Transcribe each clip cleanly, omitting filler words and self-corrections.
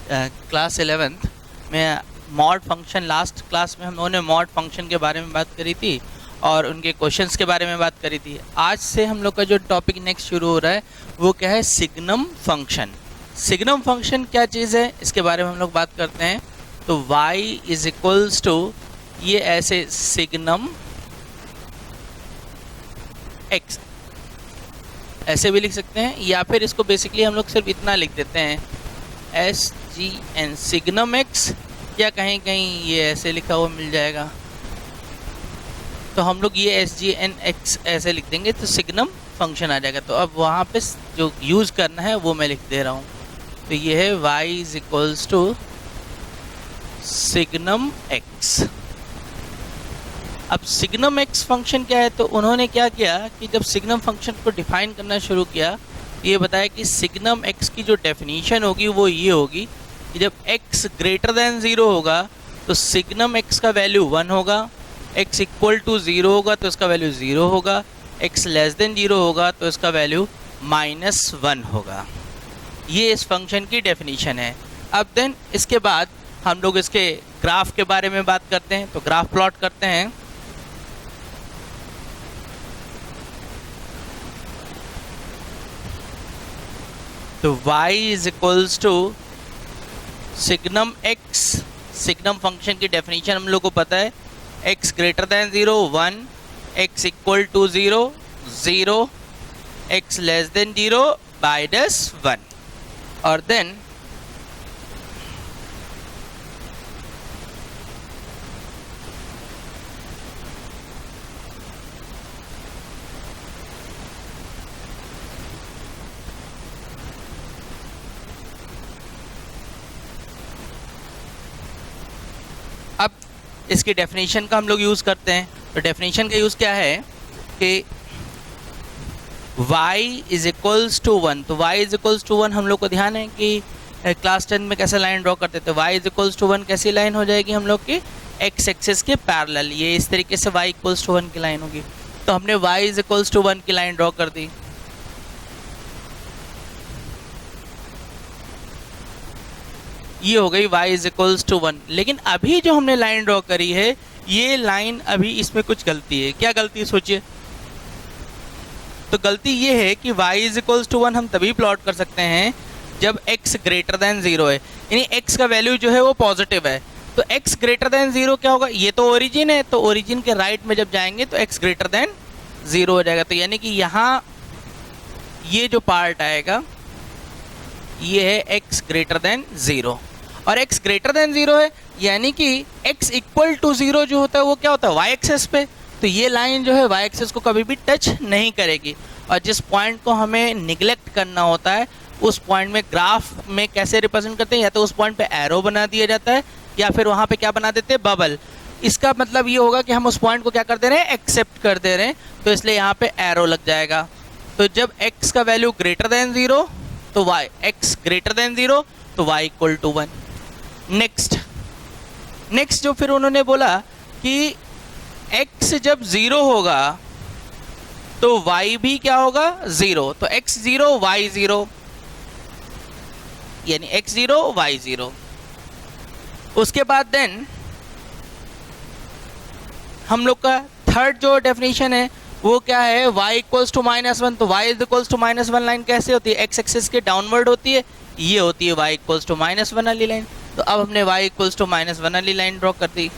Class 11th में mod function, last class में हम लोगों ने मॉड फंक्शन के बारे में बात करी थी और उनके क्वेश्चंस के बारे में बात करी थी। आज से हम लोग का जो टॉपिक नेक्स्ट शुरू हो रहा है वो क्या है, सिग्नम फंक्शन। सिग्नम फंक्शन क्या चीज़ है इसके बारे में हम लोग बात करते हैं। तो y इज इक्वल्स टू, ये ऐसे सिग्नम x ऐसे भी लिख सकते हैं, या फिर इसको बेसिकली हम लोग सिर्फ इतना लिख देते हैं SGN सिग्नम x, या कहीं कहीं ये ऐसे लिखा हुआ मिल जाएगा तो हम लोग ये SGN x ऐसे लिख देंगे तो सिग्नम फंक्शन आ जाएगा। तो अब वहाँ पे जो यूज़ करना है वो मैं लिख दे रहा हूँ। तो ये है y is equals to signum x। अब सिग्नम x फंक्शन क्या है, तो उन्होंने क्या किया कि जब सिग्नम फंक्शन को डिफाइन करना शुरू किया तो ये बताया कि सिग्नम x की जो डेफिनेशन होगी वो ये होगी कि जब x ग्रेटर देन 0 होगा तो सिग्नम x का वैल्यू 1 होगा, x इक्वल टू 0 होगा तो इसका वैल्यू 0 होगा, x लेस देन 0 होगा तो इसका वैल्यू -1 होगा। ये इस फंक्शन की डेफिनेशन है। अब देन इसके बाद हम लोग इसके ग्राफ के बारे में बात करते हैं। तो ग्राफ प्लॉट करते हैं। तो y is equals to signum x, signum function की डेफिनेशन हम लोग को पता है, x greater than 0 1, x equal to 0 0, x less than 0 -1। और देन अब इसकी डेफिनेशन का हम लोग यूज़ करते हैं। तो डेफिनेशन का यूज़ क्या है कि y इज इक्वल्स टू 1। तो y इज इक्वल्स टू 1 हम लोग को ध्यान है कि क्लास 10 में कैसे लाइन ड्रॉ करते थे। y इज इक्वल्स टू 1 कैसी लाइन हो जाएगी हम लोग की, x एक्सिस के पैरेलल, ये इस तरीके से y इक्वल्स टू 1 की लाइन होगी। तो हमने y इज इक्वल्स टू 1 की लाइन ड्रॉ कर दी। ये हो गई y इज इक्वल्स टू 1। लेकिन अभी जो हमने लाइन ड्रॉ करी है ये लाइन, अभी इसमें कुछ गलती है। क्या गलती है सोचिए। तो गलती ये है कि y इज इक्वल्स टू 1 हम तभी प्लॉट कर सकते हैं जब x ग्रेटर देन 0 है, यानी x का वैल्यू जो है वो पॉजिटिव है। तो x ग्रेटर देन 0 क्या होगा, ये तो ओरिजिन है, तो ओरिजिन के राइट में जब जाएंगे तो x ग्रेटर देन 0 हो जाएगा। तो यानी कि यहाँ ये जो पार्ट आएगा ये है x ग्रेटर देन 0, और x ग्रेटर देन 0 है यानी कि x इक्वल टू 0 जो होता है वो क्या होता है, y एक्सेस पे। तो ये लाइन जो है y एक्सेस को कभी भी टच नहीं करेगी। और जिस पॉइंट को हमें निगलेक्ट करना होता है उस पॉइंट में ग्राफ में कैसे रिप्रेजेंट करते हैं, या तो उस पॉइंट पे एरो बना दिया जाता है या फिर वहाँ पे क्या बना देते हैं, बबल। इसका मतलब ये होगा कि हम उस पॉइंट को क्या कर दे रहे हैं, एक्सेप्ट कर दे रहे हैं, तो इसलिए यहाँ पे एरो लग जाएगा। तो जब x का वैल्यू ग्रेटर देन 0 तो y, x ग्रेटर देन 0 तो y इक्वल टू 1। नेक्स्ट जो फिर उन्होंने बोला कि x जब 0 होगा तो y भी क्या होगा, 0। तो x 0 y 0, यानी x 0 y 0। उसके बाद देन हम लोग का थर्ड जो डेफिनेशन है वो क्या है, y इक्वल्स टू -1। तो y is equals to -1 line कैसे होती है, x एक्सिस के डाउनवर्ड होती है, ये होती है y इक्वल्स टू -1 वाली लाइन। तो अब हमने y इक्वल्स टू -1 वाली लाइन ड्रॉ कर दी।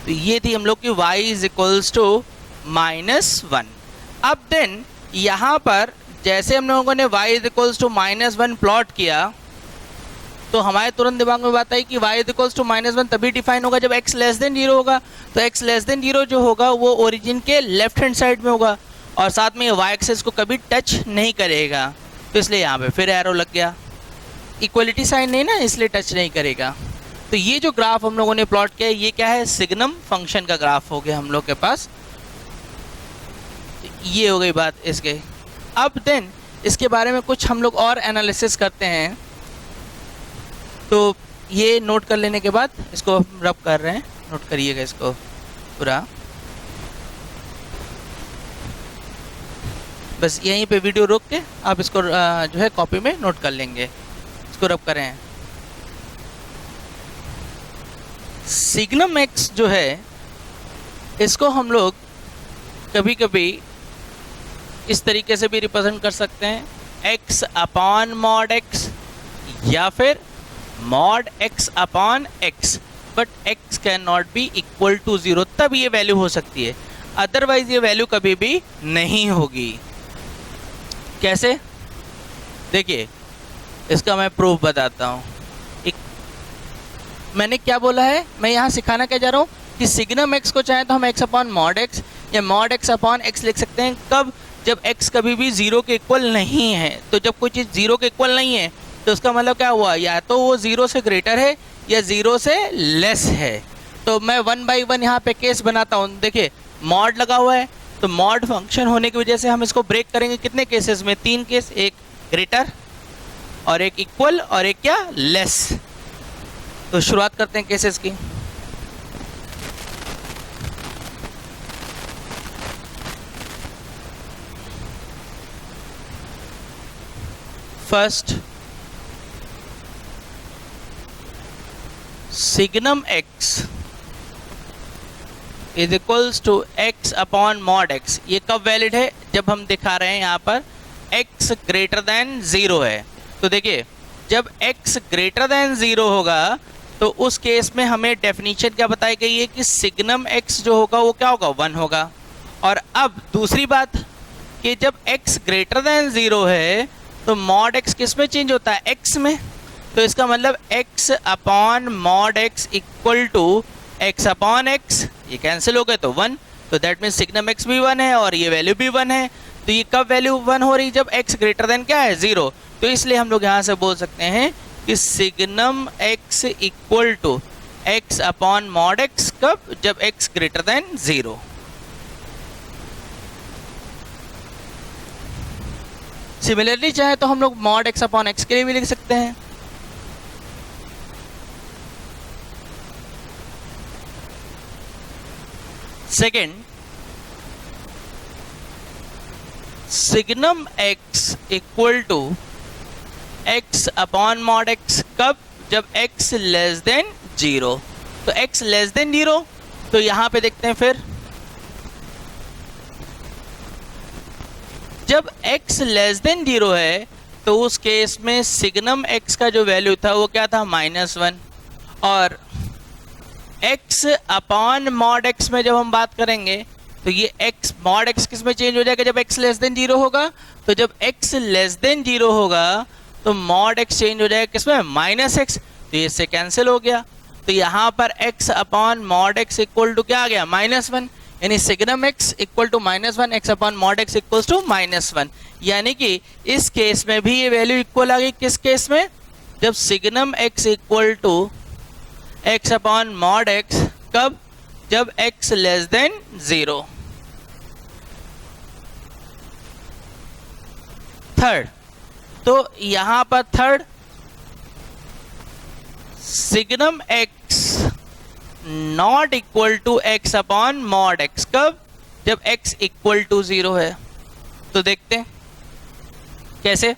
तो ये थी हम लोग की y इज इक्वल्स टू -1। अब देन यहाँ पर जैसे हम लोगों ने y is equals to -1 plot किया तो हमारे तुरंत दिमाग में बात आई कि y इज इक्वल्स टू -1 तभी डिफाइन होगा जब x लेस देन 0 होगा। तो x लेस देन 0 जो होगा वो ओरिजिन के लेफ्ट हैंड साइड में होगा और साथ में y एक्सिस को कभी टच नहीं करेगा। तो इसलिए यहाँ पे फिर एरो लग गया, इक्वलिटी साइन नहीं ना, इसलिए टच नहीं करेगा। तो ये जो ग्राफ हम लोगों ने प्लॉट किया ये क्या है, सिग्नम फंक्शन का ग्राफ हो गया हम लोग के पास। ये हो गई बात इसके। अब देन इसके बारे में कुछ हम लोग और एनालिसिस करते हैं। तो ये नोट कर लेने के बाद इसको रब कर रहे हैं, नोट करिएगा इसको पूरा। बस यहीं पे वीडियो रोक के आप इसको जो है कॉपी में नोट कर लेंगे, इसको रब करें। सिग्नम एक्स जो है इसको हम लोग कभी कभी इस तरीके से भी रिप्रेजेंट कर सकते हैं, x अपॉन मॉड x या फिर mod x upon x, but x can not be equal to 0, तब ये वैल्यू हो सकती है, अदरवाइज ये वैल्यू कभी भी नहीं होगी। कैसे? देखिए इसका मैं प्रूफ बताता हूँ। मैंने क्या बोला है, मैं यहाँ सिखाना क्या जा रहा हूँ कि सिग्नम x को चाहे तो हम x अपॉन मॉड x या मॉड x अपॉन x लिख सकते हैं। कब? जब x कभी भी 0 के इक्वल नहीं है। तो जब कोई चीज़ 0 के इक्वल नहीं है तो उसका मतलब क्या हुआ, या तो वो 0 से ग्रेटर है या 0 से लेस है। तो मैं 1 बाई 1 यहाँ पे केस बनाता हूँ। देखिए मॉड लगा हुआ है, तो मॉड फंक्शन होने की वजह से हम इसको ब्रेक करेंगे कितने केसेस में, 3 केस, एक ग्रेटर और एक इक्वल और एक क्या, लेस। तो शुरुआत करते हैं केसेस की। First, signum x is equals to x upon mod x। ये कब वैलिड है, जब हम दिखा रहे हैं यहाँ पर x ग्रेटर देन 0 है। तो देखिए जब x ग्रेटर देन 0 होगा तो उस केस में हमें डेफिनेशन क्या बताई गई है कि सिग्नम x जो होगा वो क्या होगा, 1 होगा। और अब दूसरी बात कि जब x ग्रेटर देन 0 है तो मॉड x किस में चेंज होता है, x में। तो इसका मतलब x upon mod x equal to x upon x, ये कैंसिल हो गए तो 1। तो दैट मीन्स सिग्नम x भी 1 है और ये वैल्यू भी 1 है। तो ये कब वैल्यू 1 हो रही, जब x ग्रेटर देन क्या है, 0। तो इसलिए हम लोग यहाँ से बोल सकते हैं कि signum x equal to x upon mod x, कब, जब x ग्रेटर देन 0। सिमिलरली चाहे तो हम लोग मॉड x अपॉन x के लिए भी लिख सकते हैं। Second, signum x equal to x upon mod x, कब, जब x लेस देन 0। तो x लेस देन 0, तो यहां पे देखते हैं फिर जब x लेस देन 0 है तो उस केस में सिग्नम x का जो वैल्यू था वो क्या था, -1। और x अपॉन मॉड x में जब हम बात करेंगे तो ये x मॉड x किस में चेंज हो जाएगा, जब x लेस देन 0 होगा। तो जब x लेस देन 0 होगा तो मॉड x चेंज हो जाएगा किस में, -x। तो ये इससे कैंसिल हो गया। तो यहाँ पर x upon mod x equal to क्या आ गया, -1। यानी signum x equal to -1, x upon mod x equal to -1। यानी कि इस केस में भी ये वैल्यू इक्वल आ गई। किस केस में, जब signum x equal to x upon mod x, कब, जब x लेस देन 0। थर्ड, तो यहां पर third, signum x not equal to x upon mod x, कब, जब x इक्वल टू 0 है। तो देखते हैं कैसे,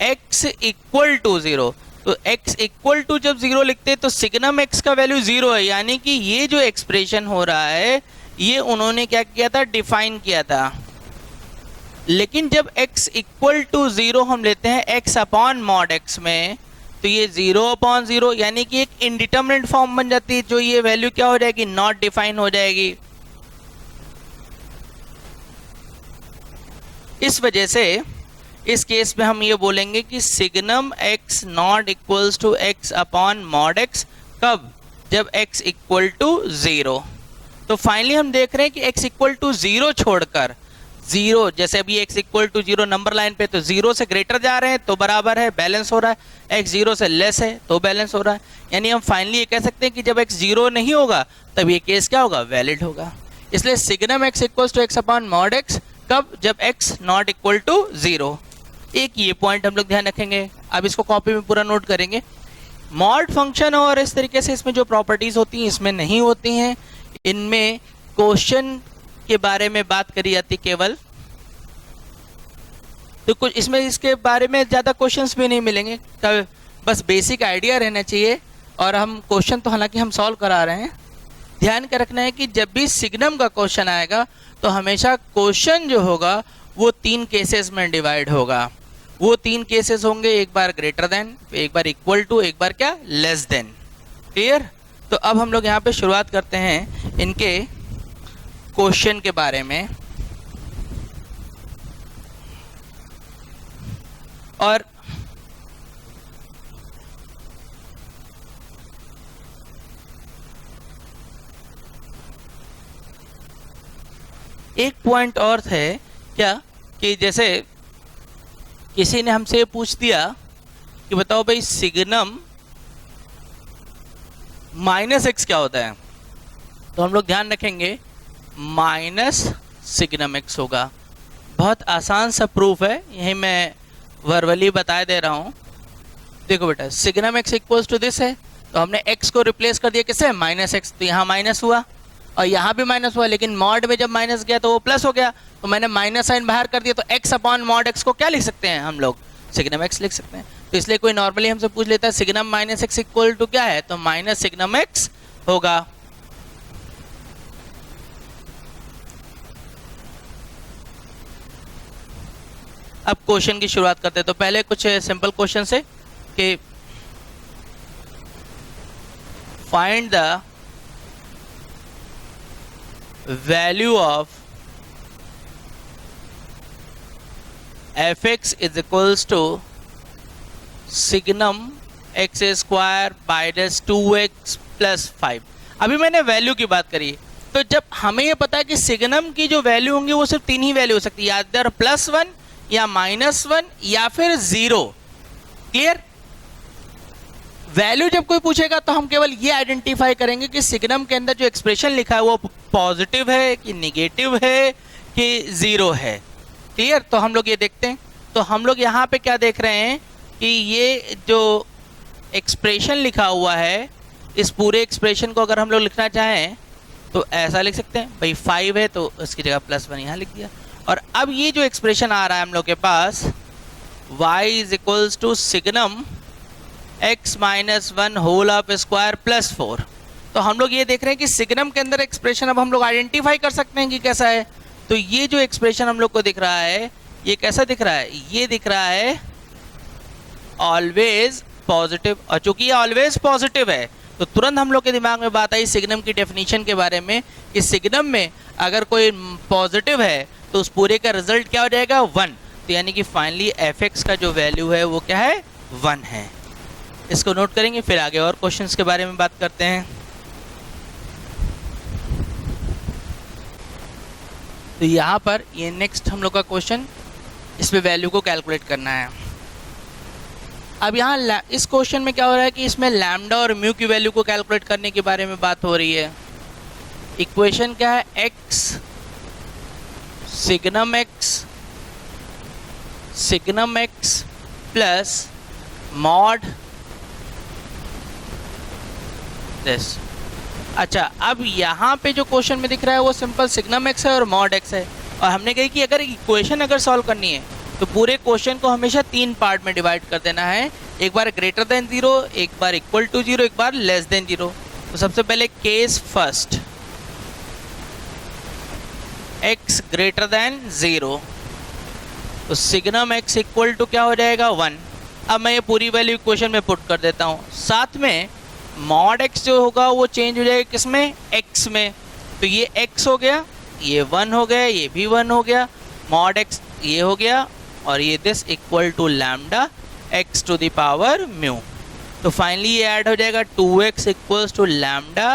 x इक्वल टू 0। तो x इक्वल टू जब 0 लिखते हैं तो सिग्नम x का वैल्यू 0 है। यानी कि ये जो एक्सप्रेशन हो रहा है ये उन्होंने क्या किया था, डिफाइन किया था। लेकिन जब x इक्वल टू 0 हम लेते हैं x अपॉन मॉड x में, तो ये 0 अपॉन 0 यानी कि एक इनडिटरमिनेट फॉर्म बन जाती है, जो ये वैल्यू क्या हो जाएगी, नॉट डिफाइन हो जाएगी। इस वजह से इस केस में हम ये बोलेंगे कि signum x not equals to x upon mod x, कब, जब x इक्वल टू 0। तो फाइनली हम देख रहे हैं कि x इक्वल टू 0 छोड़कर 0, जैसे अभी x equal to 0 number line पे, तो 0 से ग्रेटर जा रहे हैं तो बराबर है, बैलेंस हो रहा है। x 0 से लेस है तो बैलेंस हो रहा है। यानी हम फाइनली ये कह सकते हैं कि जब x 0 नहीं होगा तब ये केस क्या होगा, वैलिड होगा। इसलिए signum x equals to x upon mod x, कब, जब x नॉट इक्वल टू 0। एक ये पॉइंट हम लोग ध्यान रखेंगे, अब इसको कॉपी में पूरा नोट करेंगे। मॉड फंक्शन और इस तरीके से इसमें जो प्रॉपर्टीज होती हैं इसमें नहीं होती हैं। इनमें क्वेश्चन के बारे में बात करी जाती केवल तो कुछ इसमें इसके बारे में ज़्यादा क्वेश्चंस भी नहीं मिलेंगे, तब बस बेसिक आइडिया रहना चाहिए। और हम क्वेश्चन तो हालांकि हम सॉल्व करा रहे हैं, ध्यान का रखना है कि जब भी सिग्नम का क्वेश्चन आएगा तो हमेशा क्वेश्चन जो होगा वो 3 केसेस में डिवाइड होगा। वो 3 केसेस होंगे, एक बार ग्रेटर देन, एक बार इक्वल टू, एक बार क्या लेस देन। क्लियर? तो अब हम लोग यहाँ पे शुरुआत करते हैं इनके क्वेश्चन के बारे में। और एक पॉइंट और है क्या कि जैसे किसी ने हमसे पूछ दिया कि बताओ भाई सिग्नम -x क्या होता है, तो हम लोग ध्यान रखेंगे माइनस सिग्नम x होगा। बहुत आसान सा प्रूफ है, यही मैं वर्बली बता दे रहा हूँ। देखो बेटा, signum x equals to this है, तो हमने x को रिप्लेस कर दिया किससे, -x, तो यहाँ माइनस हुआ और यहाँ भी माइनस हुआ, लेकिन मॉड में जब माइनस गया तो वो प्लस हो गया, तो मैंने माइनस साइन बाहर कर दिया, तो x अपॉन मॉड x को क्या लिख सकते हैं हम लोग, सिग्नम x लिख सकते हैं। तो इसलिए कोई नॉर्मली हमसे पूछ लेता है सिग्नम -x इक्वल टू क्या है, तो माइनस सिग्नम x होगा। अब क्वेश्चन की शुरुआत करते हैं। तो पहले कुछ सिंपल क्वेश्चन से कि find the value of fx is equals to signum x square minus 2x plus 5। अभी मैंने वैल्यू की बात करी, तो जब हमें ये पता है कि सिग्नम की जो वैल्यू होंगी वो सिर्फ 3 ही वैल्यू हो सकती है, या इधर +1 या -1 या फिर 0। क्लियर? वैल्यू जब कोई पूछेगा तो हम केवल ये आइडेंटिफाई करेंगे कि सिग्नम के अंदर जो एक्सप्रेशन लिखा है वो पॉजिटिव है कि निगेटिव है कि 0 है। क्लियर? तो हम लोग ये देखते हैं। तो हम लोग यहाँ पे क्या देख रहे हैं कि ये जो एक्सप्रेशन लिखा हुआ है, इस पूरे एक्सप्रेशन को अगर हम लोग लिखना चाहें तो ऐसा लिख सकते हैं, भाई 5 है तो उसकी जगह +1 यहाँ लिख दिया। और अब ये जो एक्सप्रेशन आ रहा है हम लोग के पास, y is equals to signum x minus 1 whole of square plus 4। तो हम लोग ये देख रहे हैं कि सिग्नम के अंदर एक्सप्रेशन अब हम लोग आइडेंटिफाई कर सकते हैं कि कैसा है। तो ये जो एक्सप्रेशन हम लोग को दिख रहा है, ये कैसा दिख रहा है, ये दिख रहा है ऑलवेज पॉजिटिव। और चूंकि ये ऑलवेज पॉजिटिव है तो तुरंत हम लोग के दिमाग में बात आई सिग्नम की डेफिनेशन के बारे में कि सिग्नम में अगर कोई पॉजिटिव है तो उस पूरे का रिजल्ट क्या हो जाएगा, 1। तो यानी कि फाइनली fx का जो वैल्यू है वो क्या है, 1 है। इसको नोट करेंगे, फिर आगे और क्वेश्चंस के बारे में बात करते हैं। तो यहाँ पर ये नेक्स्ट हम लोग का क्वेश्चन, इस पे वैल्यू को कैलकुलेट करना है। अब यहाँ इस क्वेश्चन में क्या हो रहा है कि इसमें लैम्डा और म्यू की वैल्यू को कैलकुलेट करने के बारे में बात हो रही है। इक्वेशन क्या है, x signum x plus mod this. अच्छा, अब यहाँ पे जो क्वेश्चन में दिख रहा है वो सिंपल सिग्नम x है और मॉड x है। और हमने कही कि अगर इक्वेशन अगर सॉल्व करनी है तो पूरे क्वेश्चन को हमेशा 3 पार्ट में डिवाइड कर देना है, एक बार ग्रेटर देन 0, एक बार इक्वल टू 0, एक बार लेस देन 0। तो सबसे पहले case first, x greater than 0, तो सिग्नम x इक्वल टू क्या हो जाएगा, 1। अब मैं ये पूरी वैल्यू इक्वेशन में पुट कर देता हूँ। साथ में मॉड x जो होगा वो चेंज हो जाएगा किसमें, x में। तो ये x हो गया, ये 1 हो गया, ये भी 1 हो गया, मॉड x ये हो गया, और ये this equal to lambda x to the power mu. तो फाइनली ये ऐड हो जाएगा 2x equals to lambda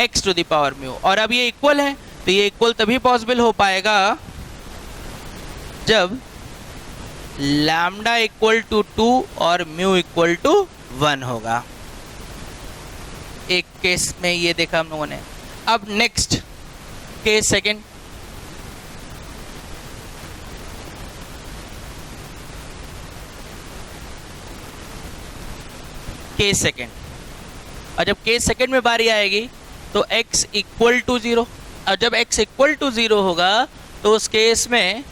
x to the power mu. और अब ये इक्वल है, तो ये इक्वल तभी पॉसिबल हो पाएगा जब लैम्डा इक्वल टू 2 और म्यू इक्वल टू 1 होगा। एक केस में ये देखा हम लोगों ने। अब next case second, case second. और जब केस सेकंड में बारी आएगी तो x इक्वल टू 0, और जब x इक्वल टू 0 होगा तो उस केस में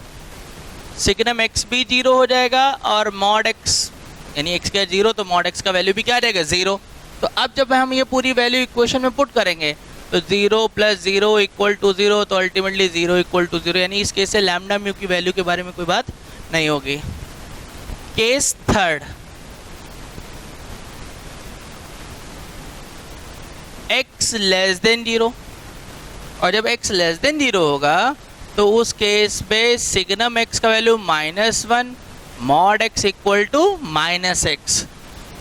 सिग्नम x भी 0 हो जाएगा और मॉड x यानी x का 0 तो मॉड x का वैल्यू भी क्या आ जाएगा 0। तो अब जब हम ये पूरी वैल्यू इक्वेशन में पुट करेंगे तो 0 + 0 = 0, तो अल्टीमेटली 0 = 0, यानी इस केस से लैम्डा म्यू की वैल्यू के बारे में कोई बात नहीं होगी। Case third, x less than 0, और जब x लेस देन 0 होगा तो उस केस में सिग्नम x का वैल्यू -1, मॉड x = -x।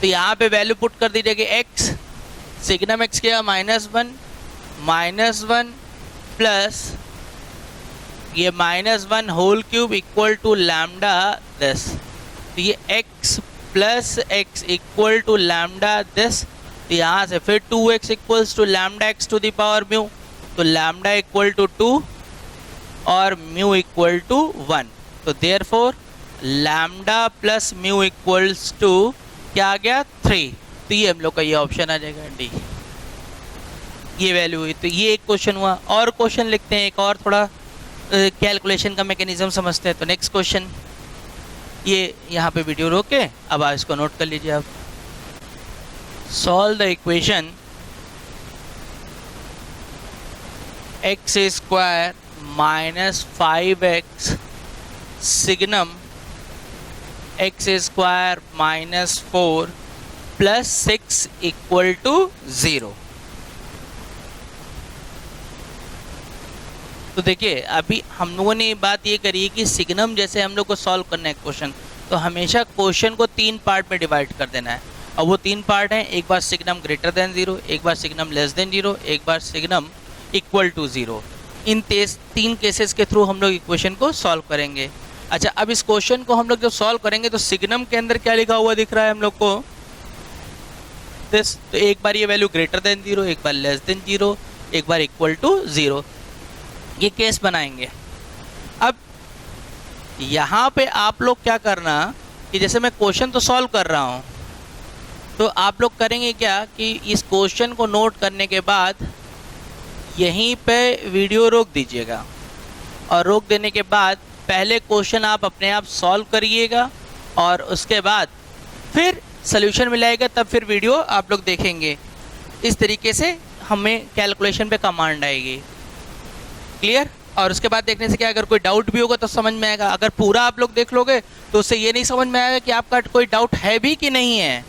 तो यहाँ पे वैल्यू पुट कर दीजिएगा x, सिग्नम x क्या -1 प्लस ये -1 होल क्यूब = लैम्डा दिस। तो ये x plus x = lambda this. तो यहाँ से फिर 2x = lambda x to the power mu, तो लैम्डा = 2 और म्यू = 1। तो देयरफॉर लैम्डा प्लस म्यू = क्या आ गया 3। तो ये हम लोग का ये ऑप्शन आ जाएगा डी, ये वैल्यू हुई। तो ये एक क्वेश्चन हुआ। और क्वेश्चन लिखते हैं, एक और थोड़ा कैलकुलेशन का मैकेनिज्म समझते हैं। तो नेक्स्ट क्वेश्चन, ये यहाँ पे वीडियो रोक के अब आप इसको नोट कर लीजिए। आप solve the equation x² - 5x signum x² - 4 + 6 = 0। तो देखिए अभी हम लोगों ने बात ये करी कि सिग्नम जैसे हम लोग को सॉल्व करना है क्वेश्चन, तो हमेशा क्वेश्चन को 3 पार्ट में डिवाइड कर देना है। और वो 3 पार्ट हैं, एक बार सिग्नम ग्रेटर देन 0, एक बार सिग्नम लेस देन 0, एक बार सिग्नम = 0। इन 3 केसेस के थ्रू हम लोग इक्वेशन को सॉल्व करेंगे। अच्छा, अब इस क्वेश्चन को हम लोग जब सॉल्व करेंगे तो सिग्नम के अंदर क्या लिखा हुआ दिख रहा है हम लोग को दिस। तो एक बार ये वैल्यू ग्रेटर देन 0, एक बार लेस देन 0, एक बार = 0, ये केस बनाएंगे। अब यहाँ पे आप लोग क्या करना कि जैसे मैं क्वेश्चन तो सॉल्व कर रहा हूँ, तो आप लोग करेंगे क्या कि इस क्वेश्चन को नोट करने के बाद यहीं पे वीडियो रोक दीजिएगा, और रोक देने के बाद पहले क्वेश्चन आप अपने आप सॉल्व करिएगा और उसके बाद फिर सॉल्यूशन मिलाएगा, तब फिर वीडियो आप लोग देखेंगे। इस तरीके से हमें कैलकुलेशन पे कमांड आएगी। क्लियर? और उसके बाद देखने से क्या, अगर कोई डाउट भी होगा तो समझ में आएगा। अगर पूरा आप लोग देख लोगे तो उससे ये नहीं समझ में आएगा कि आपका कोई डाउट है भी कि नहीं है।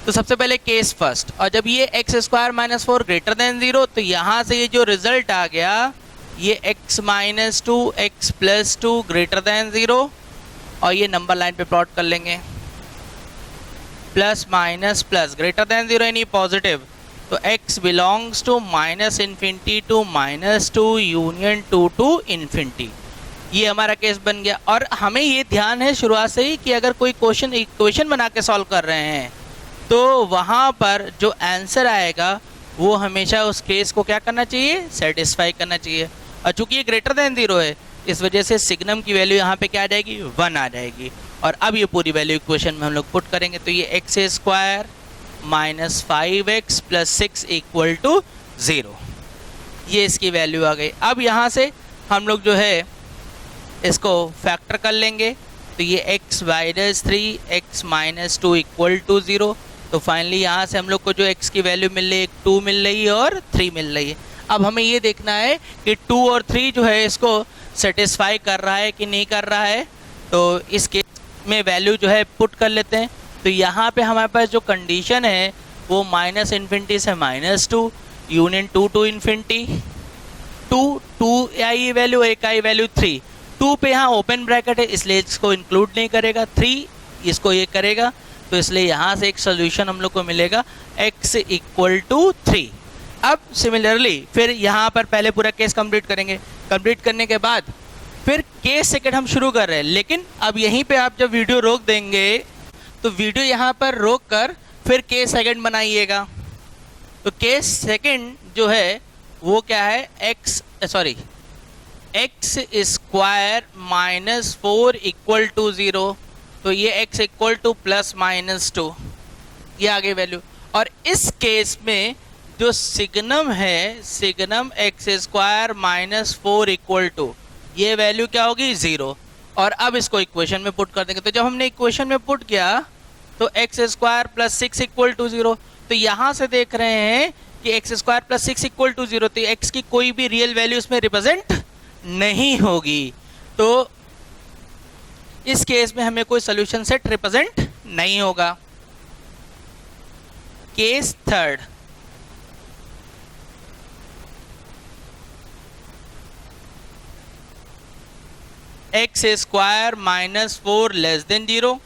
तो सबसे पहले केस फर्स्ट, और जब ये x² - 4 ग्रेटर देन 0, तो यहाँ से ये जो रिजल्ट आ गया ये x - 2 x + 2 ग्रेटर देन 0, और ये नंबर लाइन पे प्लॉट कर लेंगे। Plus minus plus greater than 0 यानी पॉजिटिव, तो x belongs to -∞ to -2 union 2 to infinity. ये हमारा केस बन गया। और हमें ये ध्यान है शुरुआत से ही कि अगर कोई क्वेश्चन इक्वेशन बना के सॉल्व कर रहे हैं तो वहाँ पर जो आंसर आएगा वो हमेशा उस केस को क्या करना चाहिए, सेटिस्फाई करना चाहिए। और चूंकि ये ग्रेटर देन 0 है, इस वजह से सिग्नम की वैल्यू यहाँ पे क्या आ जाएगी, 1 आ जाएगी। और अब ये पूरी वैल्यू इक्वेशन में हम लोग पुट करेंगे, तो ये x² - 5x + 6 = 0, ये इसकी वैल्यू आ गई। अब यहाँ से हम लोग जो है इसको फैक्टर कर लेंगे, तो ये x - 3 x - 2 = 0। तो फाइनली यहाँ से हम लोग को जो x की वैल्यू मिल रही है, 2 मिल रही है और 3 मिल रही है। अब हमें ये देखना है कि 2 और 3 जो है इसको सेटिस्फाई कर रहा है कि नहीं कर रहा है। तो इस केस में वैल्यू जो है पुट कर लेते हैं। तो यहाँ पे हमारे पास जो कंडीशन है वो -∞ से -2 union 2 to infinity. 2 I value, एक आई वैल्यू 3। 2 पे यहाँ ओपन ब्रैकेट है इसलिए इसको इंक्लूड नहीं करेगा, 3 इसको ये करेगा। तो इसलिए यहाँ से एक सोल्यूशन हम लोग को मिलेगा x = 3। अब सिमिलरली फिर यहाँ पर पहले पूरा केस कंप्लीट करेंगे। कंप्लीट करने के बाद फिर केस सेकंड हम शुरू कर रहे हैं, लेकिन अब यहीं पे आप जब वीडियो रोक देंगे तो वीडियो यहाँ पर रोक कर फिर केस सेकंड बनाइएगा। तो केस सेकंड जो है वो क्या है, x² - 4 = 0। तो ये x = +-2, ये आ गई वैल्यू। और इस केस में जो सिग्नम है, सिग्नम x² - 4 = ये वैल्यू क्या होगी 0। और अब इसको इक्वेशन में पुट कर देंगे। तो जब हमने इक्वेशन में पुट किया तो x square plus 6 equal to 0। तो यहाँ से देख रहे हैं कि x square plus 6 equal to 0, तो एक्स की कोई भी रियल वैल्यू इसमें रिप्रेजेंट नहीं होगी। तो इस केस में हमें कोई सोल्यूशन सेट रिप्रेजेंट नहीं होगा। Case third, x square minus 4 less than 0,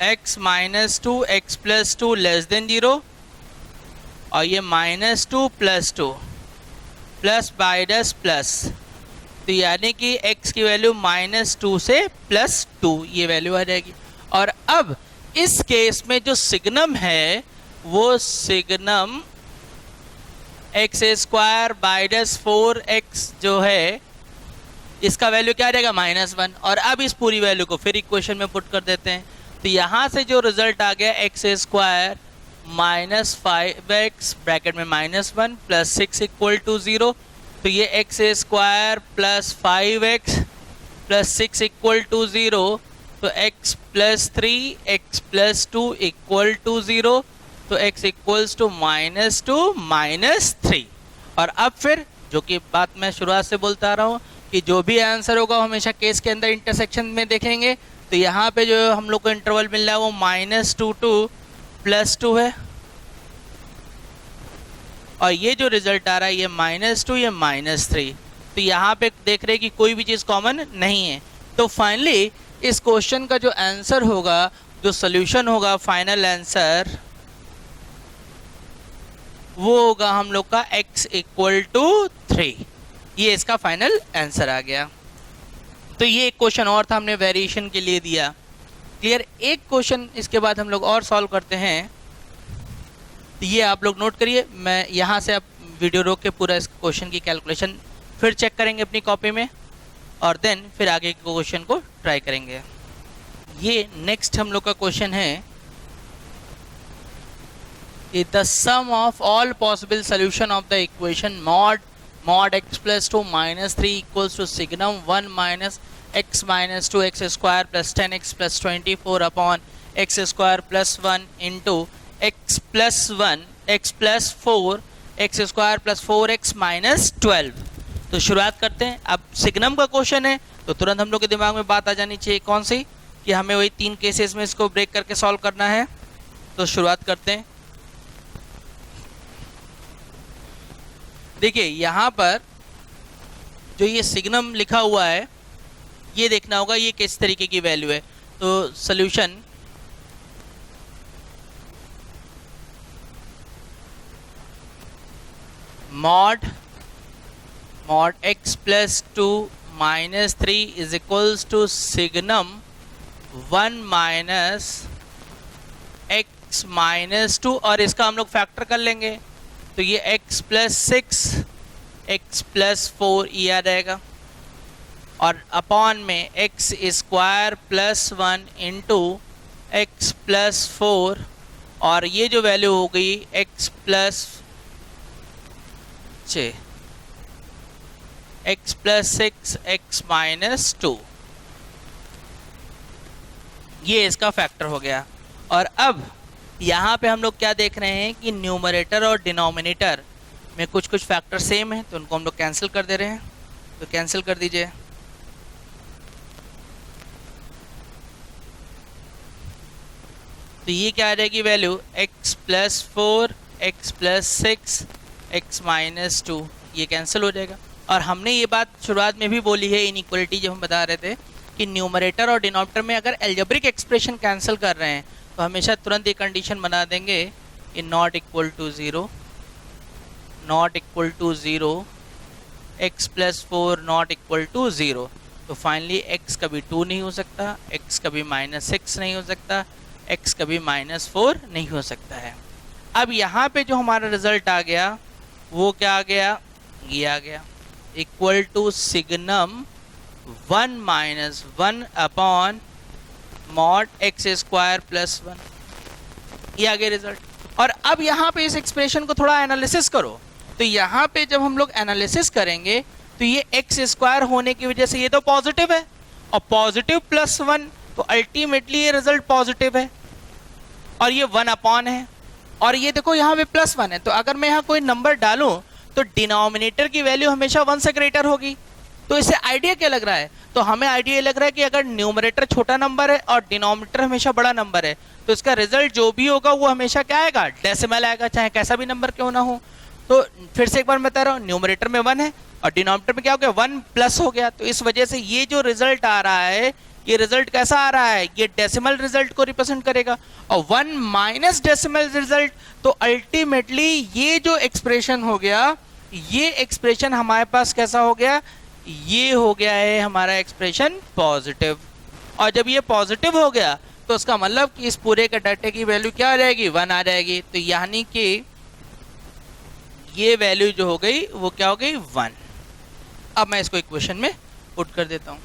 x minus 2 x plus 2 less than 0, और ये minus 2 plus 2 plus minus plus, तो यानी कि x की वैल्यू माइनस 2 से प्लस 2 ये वैल्यू आ जाएगी। और अब इस केस में जो सिग्नम है वो signum x square minus 4x जो है इसका वैल्यू क्या आ जाएगा -1। और अब इस पूरी वैल्यू को फिर इक्वेशन में पुट कर देते हैं। तो यहाँ से जो रिजल्ट आ गया x square minus 5x bracket में -1 प्लस 6 इक्वल टू 0, तो ये x square plus 5x plus 6 equal to 0, तो x plus 3 x plus 2 equal to 0, तो x इक्वल्स टू -2 -3। और अब फिर जो कि बात मैं शुरुआत से बोलता आ रहा हूँ कि जो भी आंसर होगा हमेशा केस के अंदर इंटरसेक्शन में देखेंगे। तो यहाँ पे जो हम लोग को इंटरवल मिल रहा है वो -2 to +2 है, और ये जो रिजल्ट आ रहा है ये -2 ये -3। तो यहाँ पे देख रहे हैं कि कोई भी चीज़ कॉमन नहीं है। तो फाइनली इस क्वेश्चन का जो आंसर होगा, जो सोल्यूशन होगा, फाइनल आंसर वो होगा हम लोग का x इक्वल टू 3। ये इसका फाइनल आंसर आ गया। तो ये एक क्वेश्चन और था, हमने वेरिएशन के लिए दिया। क्लियर। एक क्वेश्चन इसके बाद हम लोग और सॉल्व करते हैं। तो ये आप लोग नोट करिए, मैं यहाँ से अब वीडियो रोक के पूरा इस क्वेश्चन की कैलकुलेशन फिर चेक करेंगे अपनी कॉपी में, और देन फिर आगे के क्वेश्चन को ट्राई करेंगे। ये नेक्स्ट हम लोग का क्वेश्चन है, the sum of all possible solution of the equation mod x plus 2 minus 3 equals to signum 1 minus x minus 2 x square plus 10x plus 24 upon x square plus 1 into x plus 1 x plus 4 x square plus 4x minus 12। तो शुरुआत करते हैं। अब signum का question है तो तुरंत हम लोग के दिमाग में बात आ जानी चाहिए कौन सी, कि हमें वही 3 केसेस में इसको ब्रेक करके सॉल्व करना है। तो शुरुआत करते हैं। देखिए यहाँ पर जो ये सिग्नम लिखा हुआ है ये देखना होगा ये किस तरीके की वैल्यू है। तो solution mod x plus 2 minus 3 is equals to signum 1 minus x minus 2, और इसका हम लोग फैक्टर कर लेंगे तो ये x प्लस 6 x प्लस 4 ये आ जाएगा, और अपॉन में x square plus 1 into x plus 4, और ये जो वैल्यू हो गई x प्लस 6 x माइनस 2, ये इसका फैक्टर हो गया। और अब यहाँ पे हम लोग क्या देख रहे हैं कि न्यूमरेटर और डिनोमिनेटर में कुछ कुछ फैक्टर सेम है, तो उनको हम लोग कैंसिल कर दे रहे हैं। तो कैंसिल कर दीजिए। तो ये क्या आ जाएगी value x plus 4 x plus 6 x minus 2, ये कैंसिल हो जाएगा। और हमने ये बात शुरुआत में भी बोली है, इनइक्वालिटी जब हम बता रहे थे कि न्यूमरेटर और डिनोमिनेटर में अगर एल्जेब्रिक एक्सप्रेशन कैंसिल कर रहे हैं तो हमेशा तुरंत ये कंडीशन बना देंगे कि not equal to 0, x plus 4 not equal to 0। तो फाइनली x कभी 2 नहीं हो सकता, x कभी -6 नहीं हो सकता, x कभी -4 नहीं हो सकता है। अब यहाँ पे जो हमारा रिजल्ट आ गया वो क्या आ गया, ये आ गया equal to signum 1 minus 1 upon mod x square plus 1, ये आ गया रिजल्ट। और अब यहाँ पे इस एक्सप्रेशन को थोड़ा एनालिसिस करो। तो यहाँ पे जब हम लोग एनालिसिस करेंगे तो ये एक्स स्क्वायर होने की वजह से ये तो पॉजिटिव है, और पॉजिटिव प्लस 1 तो अल्टीमेटली ये रिजल्ट पॉजिटिव है, और ये 1 अपॉन है, और ये देखो यहाँ पे प्लस 1 है। तो अगर मैं यहाँ कोई नंबर डालूं तो डिनोमिनेटर की वैल्यू हमेशा 1 से ग्रेटर होगी। तो इससे आइडिया क्या लग रहा है? तो हमें आइडिया लग रहा है कि अगर न्यूमरेटर छोटा नंबर है और डिनोमिनेटर हमेशा बड़ा नंबर है, तो इसका रिजल्ट जो भी होगा वो हमेशा क्या आएगा? डेसिमल आएगा, चाहे कैसा भी नंबर क्यों ना हो। तो फिर से एक बार बता रहा हूँ, न्यूमरेटर में 1 है और डिनोमिनेटर में क्या हो गया? 1 प्लस हो गया। तो इस वजह से ये जो रिजल्ट आ रहा है, ये रिजल्ट कैसा आ रहा है? ये डेसिमल रिजल्ट को रिप्रेजेंट करेगा, और 1 माइनस डेसिमल रिजल्ट, तो अल्टीमेटली ये जो एक्सप्रेशन हो गया, ये एक्सप्रेशन हमारे पास कैसा हो गया? ये हो गया है हमारा एक्सप्रेशन पॉजिटिव। और जब ये पॉजिटिव हो गया तो उसका मतलब कि इस पूरे का डाटा की वैल्यू क्या आ जाएगी? 1 आ जाएगी। तो यानी कि ये वैल्यू जो हो गई वो क्या हो गई? 1। अब मैं इसको इक्वेशन में पुट कर देता हूं।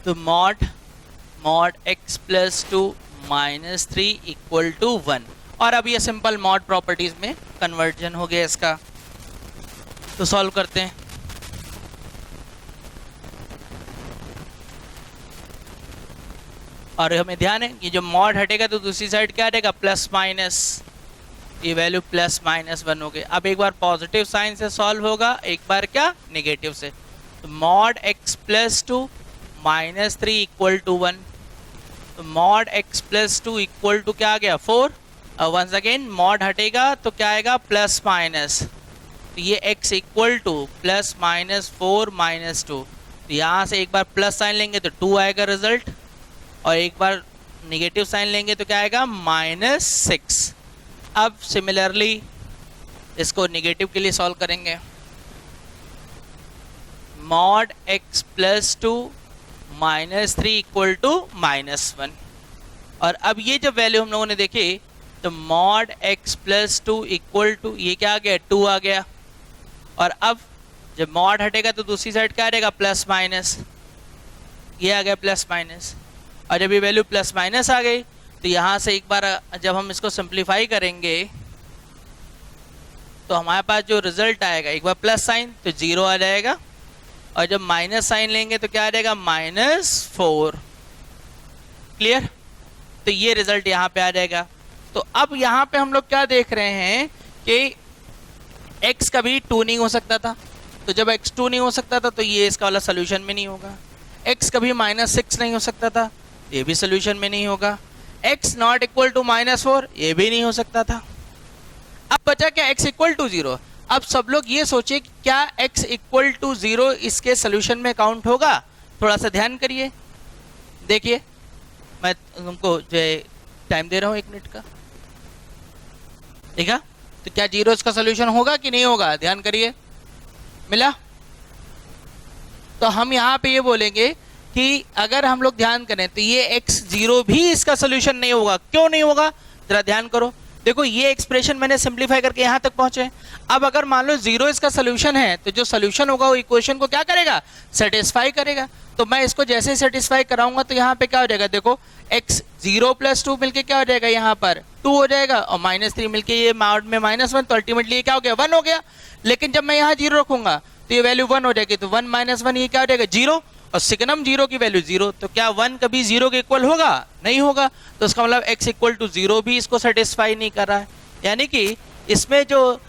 तो mod x plus 2 minus 3 equal to 1, और अब ये सिंपल मॉड प्रॉपर्टीज में कन्वर्जन हो गया इसका। तो सॉल्व करते हैं। और हमें ध्यान है ये जो मॉड हटेगा तो दूसरी साइड क्या हटेगा? प्लस माइनस, ये वैल्यू प्लस माइनस 1 हो गई। अब एक बार पॉजिटिव साइन से सॉल्व होगा, एक बार क्या? नेगेटिव से। तो mod x plus 2 minus 3 equal to 1, तो mod x plus 2 equal to क्या आ गया? 4। और वंस अगेन मॉड हटेगा तो क्या आएगा? Plus minus. तो ये x equal two plus minus 4 minus 2, तो यहाँ से एक बार प्लस साइन लेंगे तो 2 आएगा रिजल्ट, और एक बार नेगेटिव साइन लेंगे तो क्या आएगा? माइनस 6। अब सिमिलरली इसको नेगेटिव के लिए सॉल्व करेंगे। Mod x plus 2 minus 3 equal to minus 1, और अब ये जब वैल्यू हम लोगों ने देखी तो mod x plus 2 equal to ये क्या आ गया? 2 आ गया। और अब जब मॉड हटेगा तो दूसरी साइड क्या रहेगा? प्लस माइनस, ये आ गया प्लस माइनस। और जब ये वैल्यू प्लस माइनस आ गई तो यहाँ से एक बार जब हम इसको सिंप्लीफाई करेंगे तो हमारे पास जो रिजल्ट आएगा, एक बार प्लस साइन तो 0 आ जाएगा, और जब माइनस साइन लेंगे तो क्या आ जाएगा? -4। क्लियर? तो ये रिजल्ट यहाँ पे आ जाएगा। तो अब यहाँ पे हम लोग क्या देख रहे हैं कि x कभी 2 नहीं हो सकता था, तो जब x 2 नहीं हो सकता था तो ये इसका वाला सोल्यूशन में नहीं होगा। x कभी -6 नहीं हो सकता था, ये भी सोल्यूशन में नहीं होगा। x नॉट इक्वल टू -4, ये भी नहीं हो सकता था। अब बचा क्या? x equal to 0। अब सब लोग ये सोचिए कि क्या x इक्वल टू 0 इसके सोल्यूशन में काउंट होगा? थोड़ा सा ध्यान करिए, देखिए मैं तुमको जो टाइम दे रहा हूँ 1 मिनट का, ठीक है? तो क्या 0 इसका सोल्यूशन होगा कि नहीं होगा? ध्यान करिए, मिला? तो हम यहाँ पे ये बोलेंगे कि अगर हम लोग ध्यान करें तो ये x 0 भी इसका सोल्यूशन नहीं होगा। क्यों नहीं होगा? जरा ध्यान करो। देखो ये एक्सप्रेशन मैंने सिंप्लीफाई करके यहाँ तक पहुंचे। अब अगर मान लो 0 इसका सोल्यूशन है तो जो सोल्यूशन होगा वो इक्वेशन को क्या करेगा? सेटिस्फाई करेगा। तो मैं इसको जैसे ही सेटिस्फाई कराऊंगा तो यहाँ पे क्या हो जाएगा? देखो x 0 प्लस 2 मिलके क्या हो जाएगा? यहाँ पर 2 हो जाएगा, और -3 मिलके ये मॉड में -1, तो अल्टीमेटली ये क्या हो गया? 1 हो गया। लेकिन जब मैं यहाँ 0 रखूंगा तो ये वैल्यू 1 हो जाएगी, तो 1 - 1 ये क्या हो जाएगा? 0, और सिग्नम 0 की वैल्यू 0। तो क्या 1 कभी 0 के इक्वल होगा? नहीं होगा। तो इसका मतलब x इक्वल टू 0 भी इसको सेटिस्फाई नहीं कर रहा है। यानी कि इसमें जो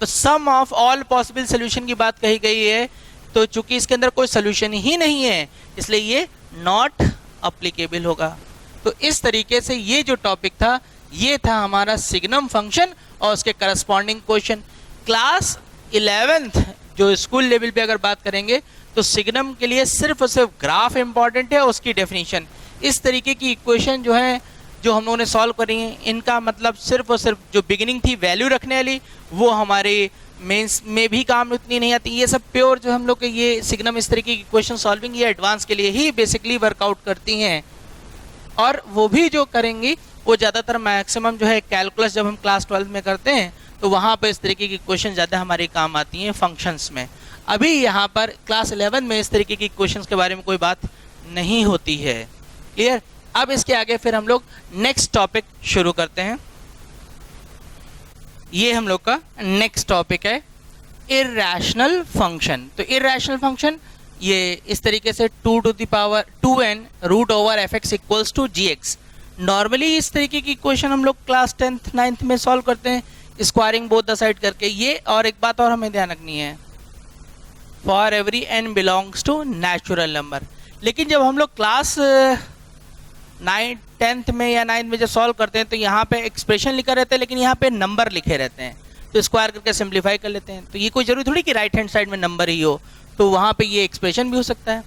सम ऑफ ऑल पॉसिबल सोल्यूशन की बात कही गई है, तो चूंकि इसके अंदर कोई सोल्यूशन ही नहीं है इसलिए ये नॉट अप्लीकेबल होगा। तो इस तरीके से ये जो टॉपिक था ये था हमारा सिग्नम फंक्शन और उसके करस्पॉन्डिंग क्वेश्चन। क्लास 11th जो स्कूल लेवल पे अगर बात करेंगे तो सिग्नम के लिए सिर्फ और सिर्फ ग्राफ इंपॉर्टेंट है, उसकी डेफिनेशन। इस तरीके की इक्वेशन जो है जो हम लोगों ने सॉल्व करी हैं, इनका मतलब सिर्फ और सिर्फ जो बिगिनिंग थी वैल्यू रखने वाली, वो हमारे मेंस में भी काम उतनी नहीं आती। ये सब प्योर जो हम लोग के ये सिग्नम इस तरीके की क्वेश्चन सॉल्विंग ये एडवांस के लिए ही बेसिकली वर्कआउट करती हैं, और वो भी जो करेंगी वो ज़्यादातर मैक्सिमम जो है कैलकुलस जब हम क्लास 12 में करते हैं तो वहाँ पर इस तरीके की क्वेश्चन ज़्यादा हमारे काम आती हैं फंक्शंस में। अभी यहाँ पर क्लास 11 में इस तरीके की क्वेश्चंस के बारे में कोई बात नहीं होती है। क्लियर? अब इसके आगे फिर हम लोग नेक्स्ट टॉपिक शुरू करते हैं। ये हम लोग का नेक्स्ट टॉपिक है इर्रेशनल फंक्शन। तो इर्रेशनल फंक्शन ये इस तरीके से 2n root over f x equals to g x. Normally इस तरीके की क्वेश्चन हम लोग क्लास 10th 9th में सॉल्व करते हैं, स्क्वायरिंग बोथ द साइड करके। ये और एक बात और हमें ध्यान रखनी है, for every n belongs to natural number. लेकिन जब हम लोग क्लास 10th में या 9th में जब सॉल्व करते हैं तो यहाँ पे एक्सप्रेशन लिखा रहता है, लेकिन यहाँ पे नंबर लिखे रहते हैं, तो स्क्वायर करके सिंप्लीफाई कर लेते हैं। तो ये कोई जरूरी थोड़ी कि राइट हैंड साइड में नंबर ही हो, तो वहाँ पे ये एक्सप्रेशन भी हो सकता है।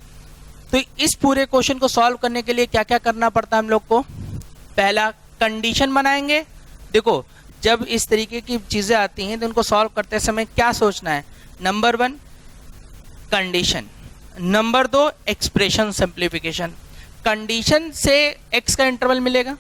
तो इस पूरे क्वेश्चन को सॉल्व करने के लिए क्या क्या करना पड़ता है हम लोग को? पहला कंडीशन बनाएंगे। देखो जब इस तरीके की चीज़ें आती हैं तो उनको सॉल्व करते समय क्या सोचना है? Number 1 condition, number 2 expression simplification. Condition से x का इंटरवल मिलेगा,